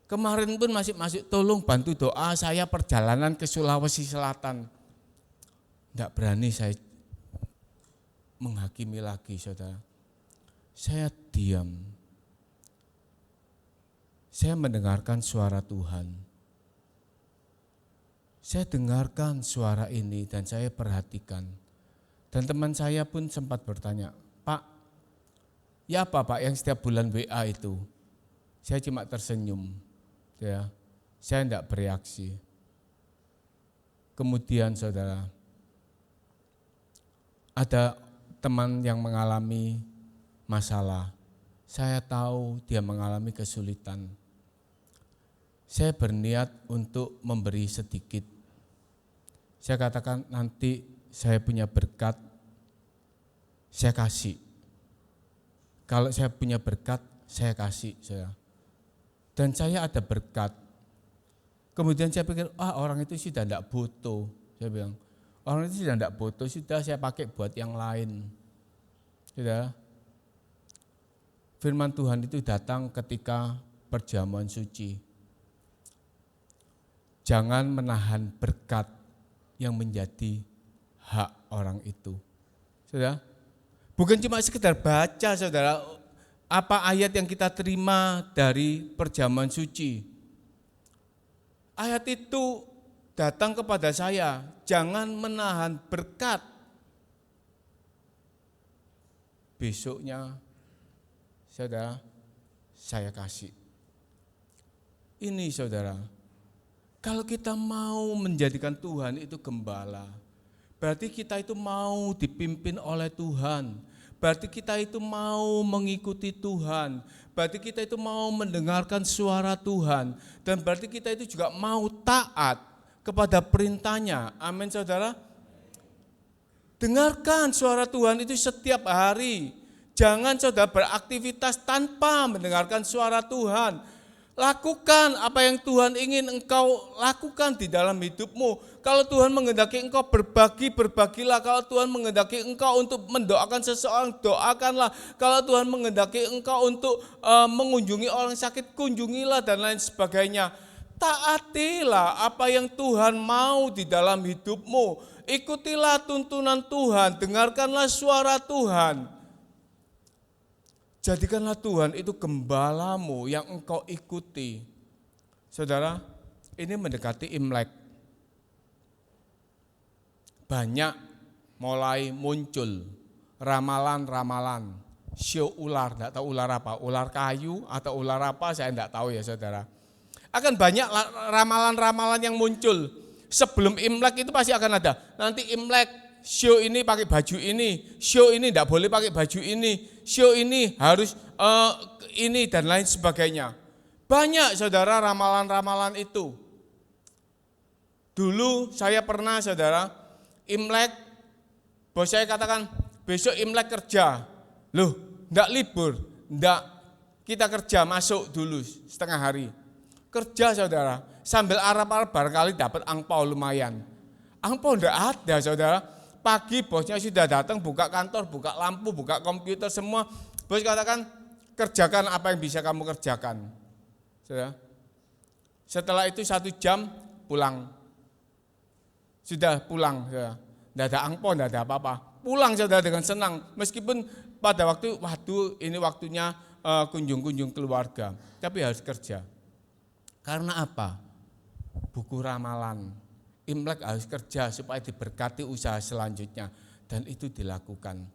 Kemarin pun masih masuk, tolong bantu doa saya perjalanan ke Sulawesi Selatan. Enggak berani saya menghakimi lagi saudara. Saya diam. Saya mendengarkan suara Tuhan. Saya dengarkan suara ini dan saya perhatikan. Dan teman saya pun sempat bertanya, Pak, ya apa Pak yang setiap bulan WA itu? Saya cuma tersenyum. Ya, saya tidak bereaksi. Kemudian saudara, ada teman yang mengalami masalah. Saya tahu dia mengalami kesulitan. Saya berniat untuk memberi sedikit. Saya katakan nanti saya punya berkat, saya kasih. Kalau saya punya berkat, saya kasih. Dan saya ada berkat. Kemudian saya pikir, orang itu sudah tidak butuh. Saya bilang, orang itu sudah tidak butuh, sudah saya pakai buat yang lain. Sudah. Firman Tuhan itu datang ketika perjamuan suci. Jangan menahan berkat yang menjadi hak orang itu. Saudara, bukan cuma sekedar baca saudara, apa ayat yang kita terima dari perjamuan suci. Ayat itu datang kepada saya, jangan menahan berkat. Besoknya, saudara, saya kasih. Ini saudara, kalau kita mau menjadikan Tuhan itu gembala, berarti kita itu mau dipimpin oleh Tuhan. Berarti kita itu mau mengikuti Tuhan. Berarti kita itu mau mendengarkan suara Tuhan. Dan berarti kita itu juga mau taat kepada perintahnya. Amin saudara. Dengarkan suara Tuhan itu setiap hari. Jangan saudara beraktivitas tanpa mendengarkan suara Tuhan. Lakukan apa yang Tuhan ingin engkau lakukan di dalam hidupmu. Kalau Tuhan menghendaki engkau berbagi, berbagilah. Kalau Tuhan menghendaki engkau untuk mendoakan seseorang, doakanlah. Kalau Tuhan menghendaki engkau untuk mengunjungi orang sakit, kunjungilah dan lain sebagainya. Taatilah apa yang Tuhan mau di dalam hidupmu. Ikutilah tuntunan Tuhan, dengarkanlah suara Tuhan. Jadikanlah Tuhan itu gembalamu yang engkau ikuti. Saudara, ini mendekati Imlek. Banyak mulai muncul ramalan-ramalan, show ular, enggak tahu ular apa, ular kayu atau ular apa saya enggak tahu ya saudara. Akan banyak ramalan-ramalan yang muncul. Sebelum Imlek itu pasti akan ada. Nanti Imlek, show ini pakai baju ini, show ini enggak boleh pakai baju ini, show ini harus ini dan lain sebagainya. Banyak saudara ramalan-ramalan itu. Dulu saya pernah saudara, Imlek, bos saya katakan besok Imlek kerja. Loh, enggak libur, enggak, kita kerja masuk dulu setengah hari. Kerja saudara, sambil Arab-Arab barangkali dapat angpau lumayan. Angpau enggak ada saudara. Pagi bosnya sudah datang, buka kantor, buka lampu, buka komputer semua. Bos katakan, kerjakan apa yang bisa kamu kerjakan. Saudara. Setelah itu 1 jam pulang. Sudah pulang, saudara. Tidak ada angpau, tidak ada apa-apa. Pulang saudara dengan senang, meskipun pada waktu, waduh ini waktunya kunjung-kunjung keluarga. Tapi harus kerja. Karena apa? Buku ramalan. Imlek harus kerja supaya diberkati usaha selanjutnya. Dan itu dilakukan.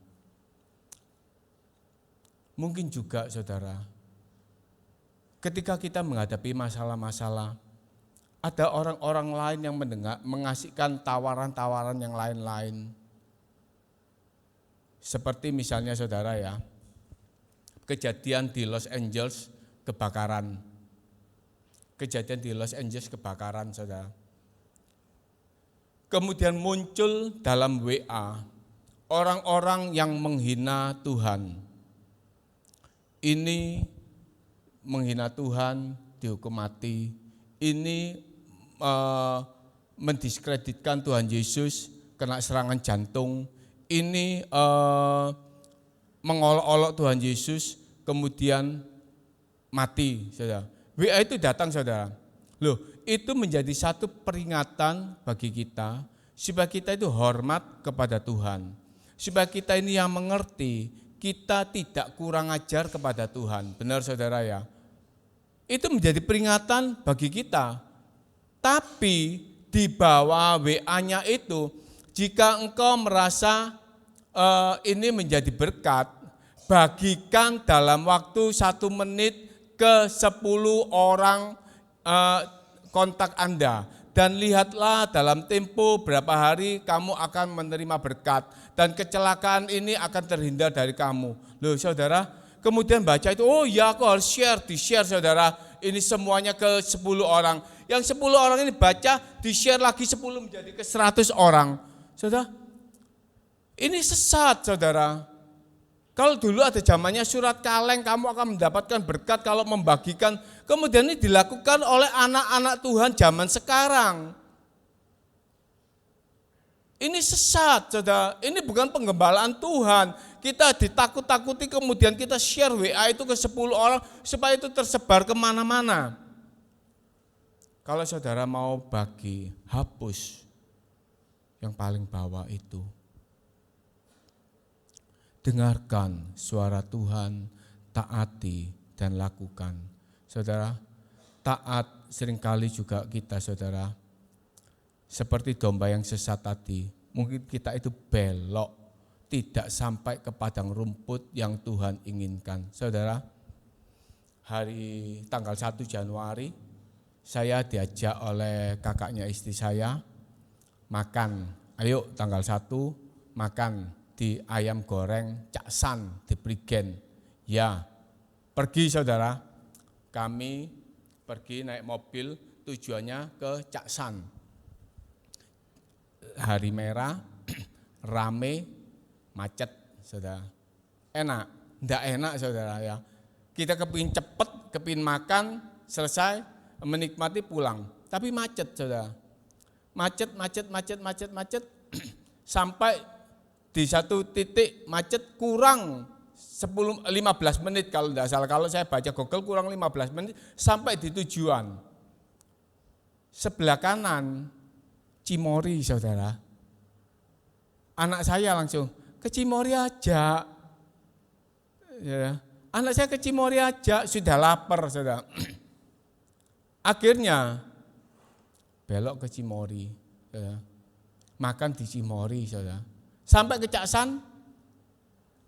Mungkin juga saudara, ketika kita menghadapi masalah-masalah, ada orang-orang lain yang mengasihkan tawaran-tawaran yang lain-lain. Seperti misalnya saudara ya, kejadian di Los Angeles kebakaran. Kejadian di Los Angeles kebakaran, saudara. Kemudian muncul dalam WA orang-orang yang menghina Tuhan. Ini menghina Tuhan dihukum mati. Ini mendiskreditkan Tuhan Yesus, kena serangan jantung. Ini mengolok-olok Tuhan Yesus, kemudian mati, saudara. WA itu datang, saudara. Loh, itu menjadi satu peringatan bagi kita, supaya kita itu hormat kepada Tuhan. Supaya kita ini yang mengerti, kita tidak kurang ajar kepada Tuhan. Benar, saudara ya? Itu menjadi peringatan bagi kita. Tapi di bawah WA-nya itu, jika engkau merasa ini menjadi berkat, bagikan dalam waktu 1 menit ke 10 orang kontak Anda. Dan lihatlah dalam tempo berapa hari kamu akan menerima berkat. Dan kecelakaan ini akan terhindar dari kamu. Loh saudara, kemudian baca itu, oh ya aku harus di-share saudara. Ini semuanya ke 10 orang. Yang 10 orang ini baca, di-share lagi 10 menjadi ke 100 orang. Saudara, ini sesat saudara. Kalau dulu ada zamannya surat kaleng, kamu akan mendapatkan berkat kalau membagikan. Kemudian ini dilakukan oleh anak-anak Tuhan zaman sekarang. Ini sesat, saudara. Ini bukan penggembalaan Tuhan. Kita ditakut-takuti kemudian kita share WA itu ke 10 orang supaya itu tersebar kemana-mana. Kalau saudara mau bagi, hapus yang paling bawah itu. Dengarkan suara Tuhan, taati dan lakukan. Saudara, taat seringkali juga kita saudara, seperti domba yang sesat tadi, mungkin kita itu belok, tidak sampai ke padang rumput yang Tuhan inginkan. Saudara, hari tanggal 1 Januari, saya diajak oleh kakaknya istri saya, makan, ayo tanggal 1 makan di ayam goreng Cak San di Prigen. Ya, pergi saudara, kami pergi naik mobil tujuannya ke Cak San. Hari merah, rame, macet saudara. Enak, enggak enak saudara ya. Kita kepingin cepet, kepingin makan, selesai, menikmati pulang. Tapi macet saudara. Macet, sampai di satu titik macet kurang 15 menit kalau tidak salah. Kalau saya baca Google kurang 15 menit sampai di tujuan. Sebelah kanan Cimory saudara. Anak saya langsung ke Cimory aja. Ya. Anak saya ke Cimory aja, sudah lapar saudara. Akhirnya belok ke Cimory. Saudara. Makan di Cimory saudara. Sampai ke Cak San?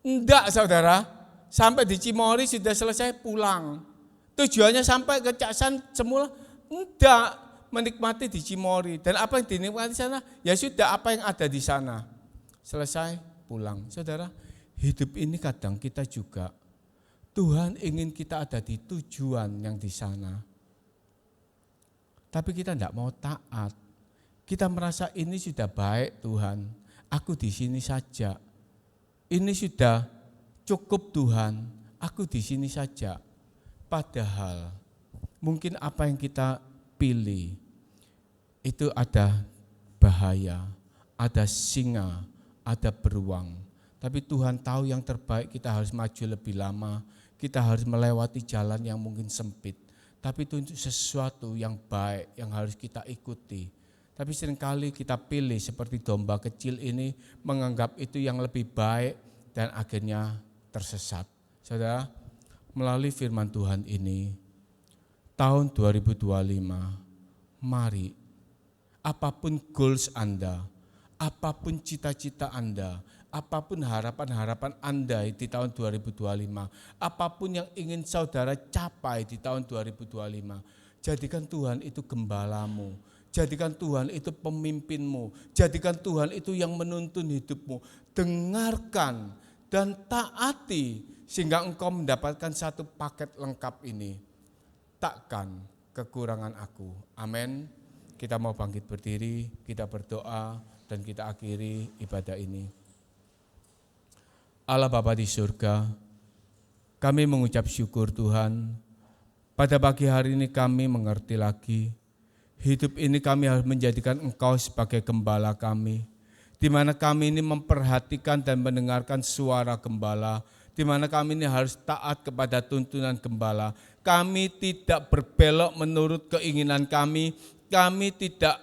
Enggak saudara, sampai di Cimory sudah selesai pulang. Tujuannya sampai ke Cak San semula? Enggak, menikmati di Cimory. Dan apa yang dinikmati di sana? Ya sudah apa yang ada di sana. Selesai pulang. Saudara, hidup ini kadang kita juga, Tuhan ingin kita ada di tujuan yang di sana. Tapi kita enggak mau taat. Kita merasa ini sudah baik Tuhan. Aku di sini saja. Ini sudah cukup Tuhan. Aku di sini saja. Padahal mungkin apa yang kita pilih itu ada bahaya, ada singa, ada beruang. Tapi Tuhan tahu yang terbaik, kita harus maju lebih lama. Kita harus melewati jalan yang mungkin sempit. Tapi itu untuk sesuatu yang baik yang harus kita ikuti. Tapi seringkali kita pilih seperti domba kecil ini, menganggap itu yang lebih baik dan akhirnya tersesat. Saudara, melalui firman Tuhan ini, tahun 2025, mari apapun goals Anda, apapun cita-cita Anda, apapun harapan-harapan Anda di tahun 2025, apapun yang ingin saudara capai di tahun 2025, jadikan Tuhan itu gembalamu. Jadikan Tuhan itu pemimpinmu, jadikan Tuhan itu yang menuntun hidupmu. Dengarkan dan taati sehingga engkau mendapatkan satu paket lengkap ini. Takkan kekurangan aku. Amin. Kita mau bangkit berdiri, kita berdoa dan kita akhiri ibadah ini. Allah Bapa di surga, kami mengucap syukur Tuhan. Pada pagi hari ini kami mengerti lagi, hidup ini kami harus menjadikan Engkau sebagai gembala kami, di mana kami ini memperhatikan dan mendengarkan suara gembala, di mana kami ini harus taat kepada tuntunan gembala. Kami tidak berbelok menurut keinginan kami tidak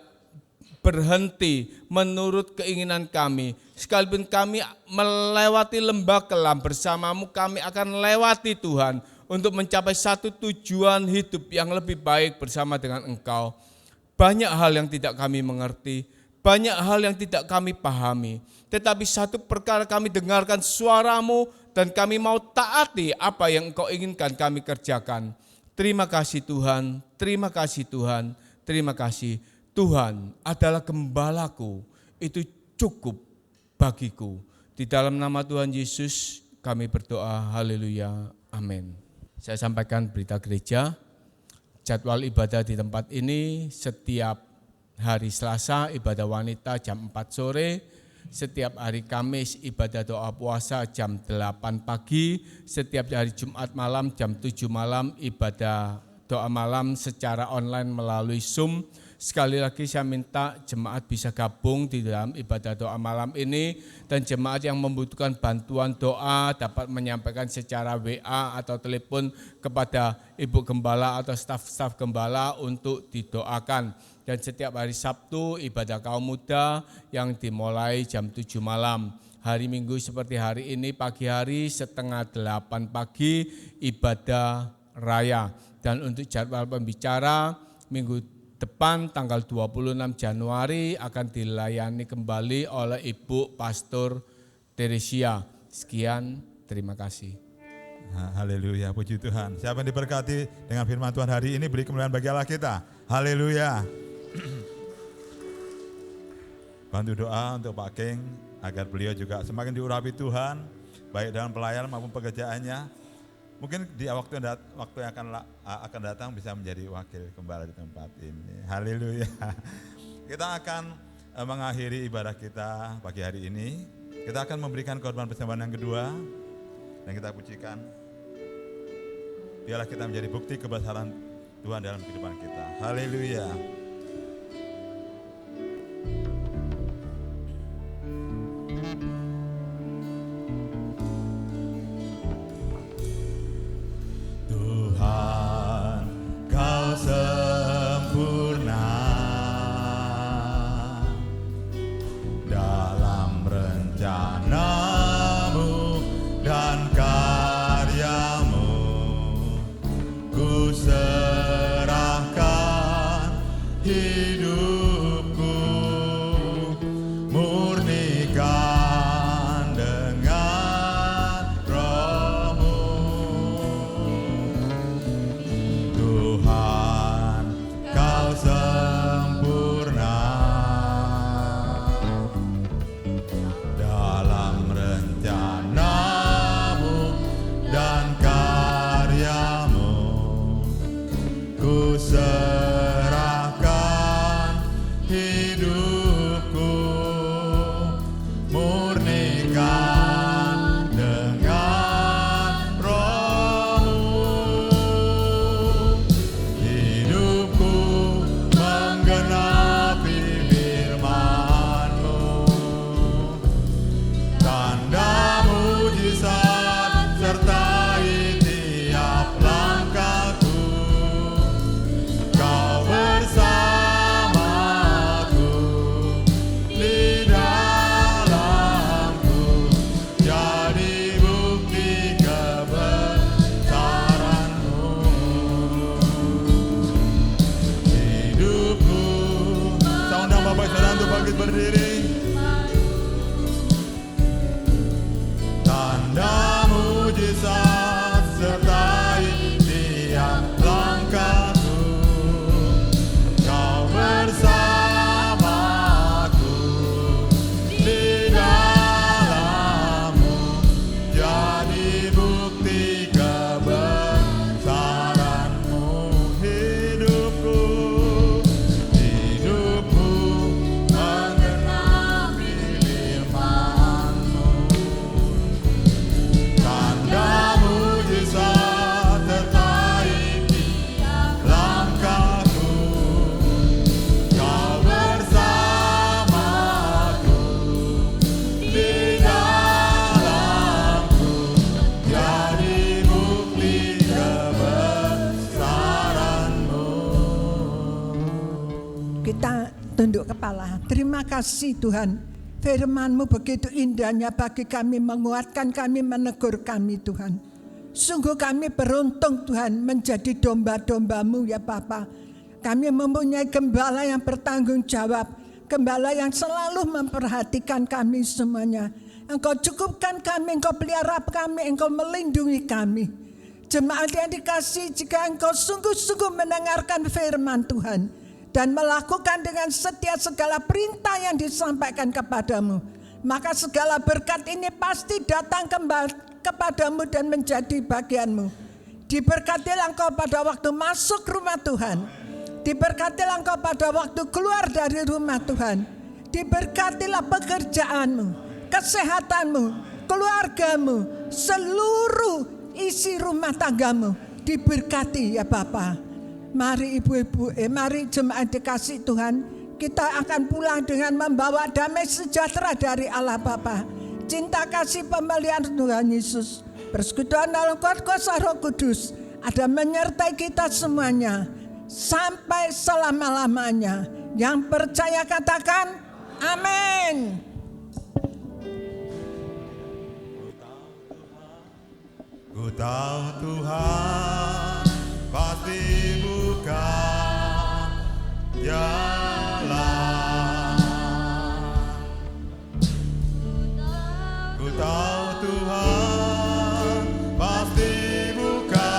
berhenti menurut keinginan kami. Sekalipun kami melewati lembah kelam bersamamu, kami akan lewati Tuhan untuk mencapai satu tujuan hidup yang lebih baik bersama dengan Engkau. Banyak hal yang tidak kami mengerti, banyak hal yang tidak kami pahami. Tetapi satu perkara kami dengarkan suara-Mu dan kami mau taati apa yang Engkau inginkan kami kerjakan. Terima kasih Tuhan, terima kasih Tuhan, terima kasih. Tuhan adalah gembalaku, itu cukup bagiku. Di dalam nama Tuhan Yesus kami berdoa, haleluya, amin. Saya sampaikan berita gereja, jadwal ibadah di tempat ini setiap hari Selasa ibadah wanita jam 4 sore, setiap hari Kamis ibadah doa puasa jam 8 pagi, setiap hari Jumat malam jam 7 malam ibadah doa malam secara online melalui Zoom. Sekali lagi saya minta jemaat bisa gabung di dalam ibadah doa malam ini, dan jemaat yang membutuhkan bantuan doa dapat menyampaikan secara WA atau telepon kepada Ibu Gembala atau staf-staf Gembala untuk didoakan. Dan setiap hari Sabtu ibadah kaum muda yang dimulai jam 7 malam. Hari Minggu seperti hari ini pagi hari 7:30 pagi ibadah raya. Dan untuk jadwal pembicara minggu depan tanggal 26 Januari akan dilayani kembali oleh Ibu Pastor Teresia. Sekian, terima kasih. Haleluya, puji Tuhan. Siapa yang diberkati dengan firman Tuhan hari ini, beri kemuliaan bagi Allah kita. Haleluya. Bantu doa untuk Pak King agar beliau juga semakin diurapi Tuhan, baik dalam pelayanan maupun pekerjaannya. Mungkin di waktu yang akan datang bisa menjadi wakil gembala di tempat ini. Haleluya. Kita akan mengakhiri ibadah kita pagi hari ini. Kita akan memberikan korban persembahan yang kedua dan kita pujikan. Biarlah kita menjadi bukti kebesaran Tuhan dalam kehidupan kita. Haleluya. bukti kebesaran-Mu. Hidupku mengenali firman-Mu. Tanda mujizat tertaik di langkahku. Kau bersamaku di dalamku, jadi bukti kebesaran-Mu. Kita tunduk kepala. Terima kasih Tuhan. Firman-Mu begitu indahnya bagi kami, menguatkan kami, menegur kami Tuhan. Sungguh kami beruntung Tuhan menjadi domba-domba-Mu ya Bapa. Kami mempunyai gembala yang bertanggung jawab. Gembala yang selalu memperhatikan kami semuanya. Engkau cukupkan kami, Engkau pelihara kami, Engkau melindungi kami. Jemaat yang dikasihi, jika Engkau sungguh-sungguh mendengarkan firman Tuhan dan melakukan dengan setia segala perintah yang disampaikan kepadamu, maka segala berkat ini pasti datang kepadamu dan menjadi bagianmu. Diberkatilah engkau pada waktu masuk rumah Tuhan. Diberkatilah engkau pada waktu keluar dari rumah Tuhan. Diberkatilah pekerjaanmu, kesehatanmu, keluargamu, seluruh isi rumah tanggamu. Diberkati ya Bapa. Mari ibu-ibu, mari jemaat dikasih Tuhan, kita akan pulang dengan membawa damai sejahtera dari Allah Bapa, cinta kasih pembelian Tuhan Yesus, persekutuan dalam kuat kuasa Roh Kudus ada menyertai kita semuanya sampai selama-lamanya. Yang percaya katakan amin. Ku tahu Tuhan pasti buka jalan. Ku tahu Tuhan pasti buka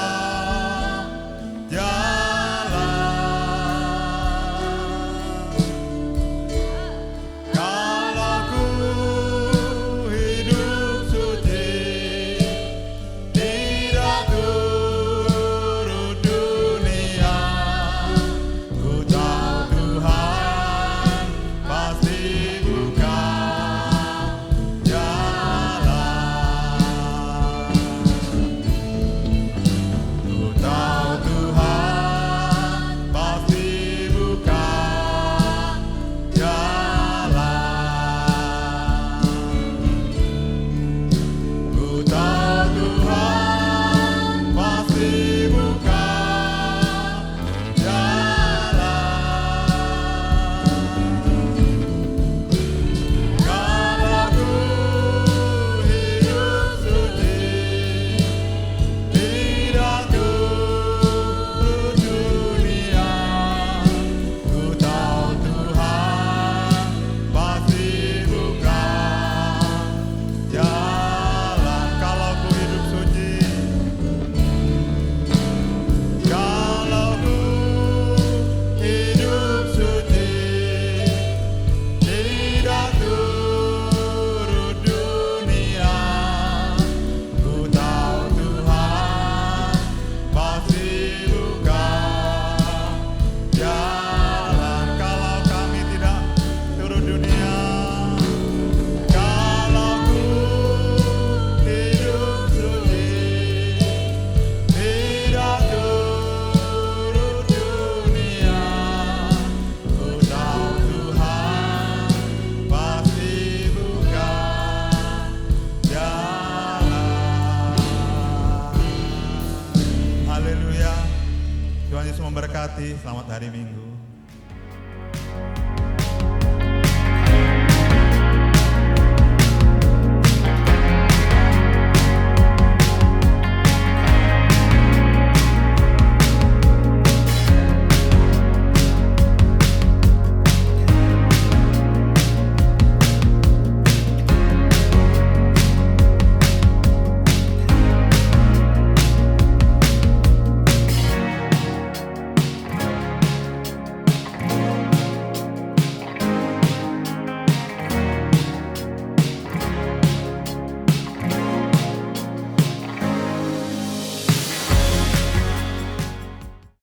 jalan. Kalau ku hidup suci, tidak turut dunia, ku tahu Tuhan pasti buka jalan. Ku tahu Tuhan pasti buka jalan. Ku tahu Tuhan pasti buka jalan. Kalau ku hidup suci, tidak turut dunia, ku tahu Tuhan pasti buka jalan. Kalau ku hidup suci, kalau ku hidup suci, tidak turut dunia, ku tahu Tuhan pasti buka jalan. Kalau kami tidak turut dunia, kalau ku hidup suci, tidak turut dunia, ku tahu Tuhan pasti buka jalan. Haleluya. Tuhan Yesus memberkati. Selamat hari Minggu.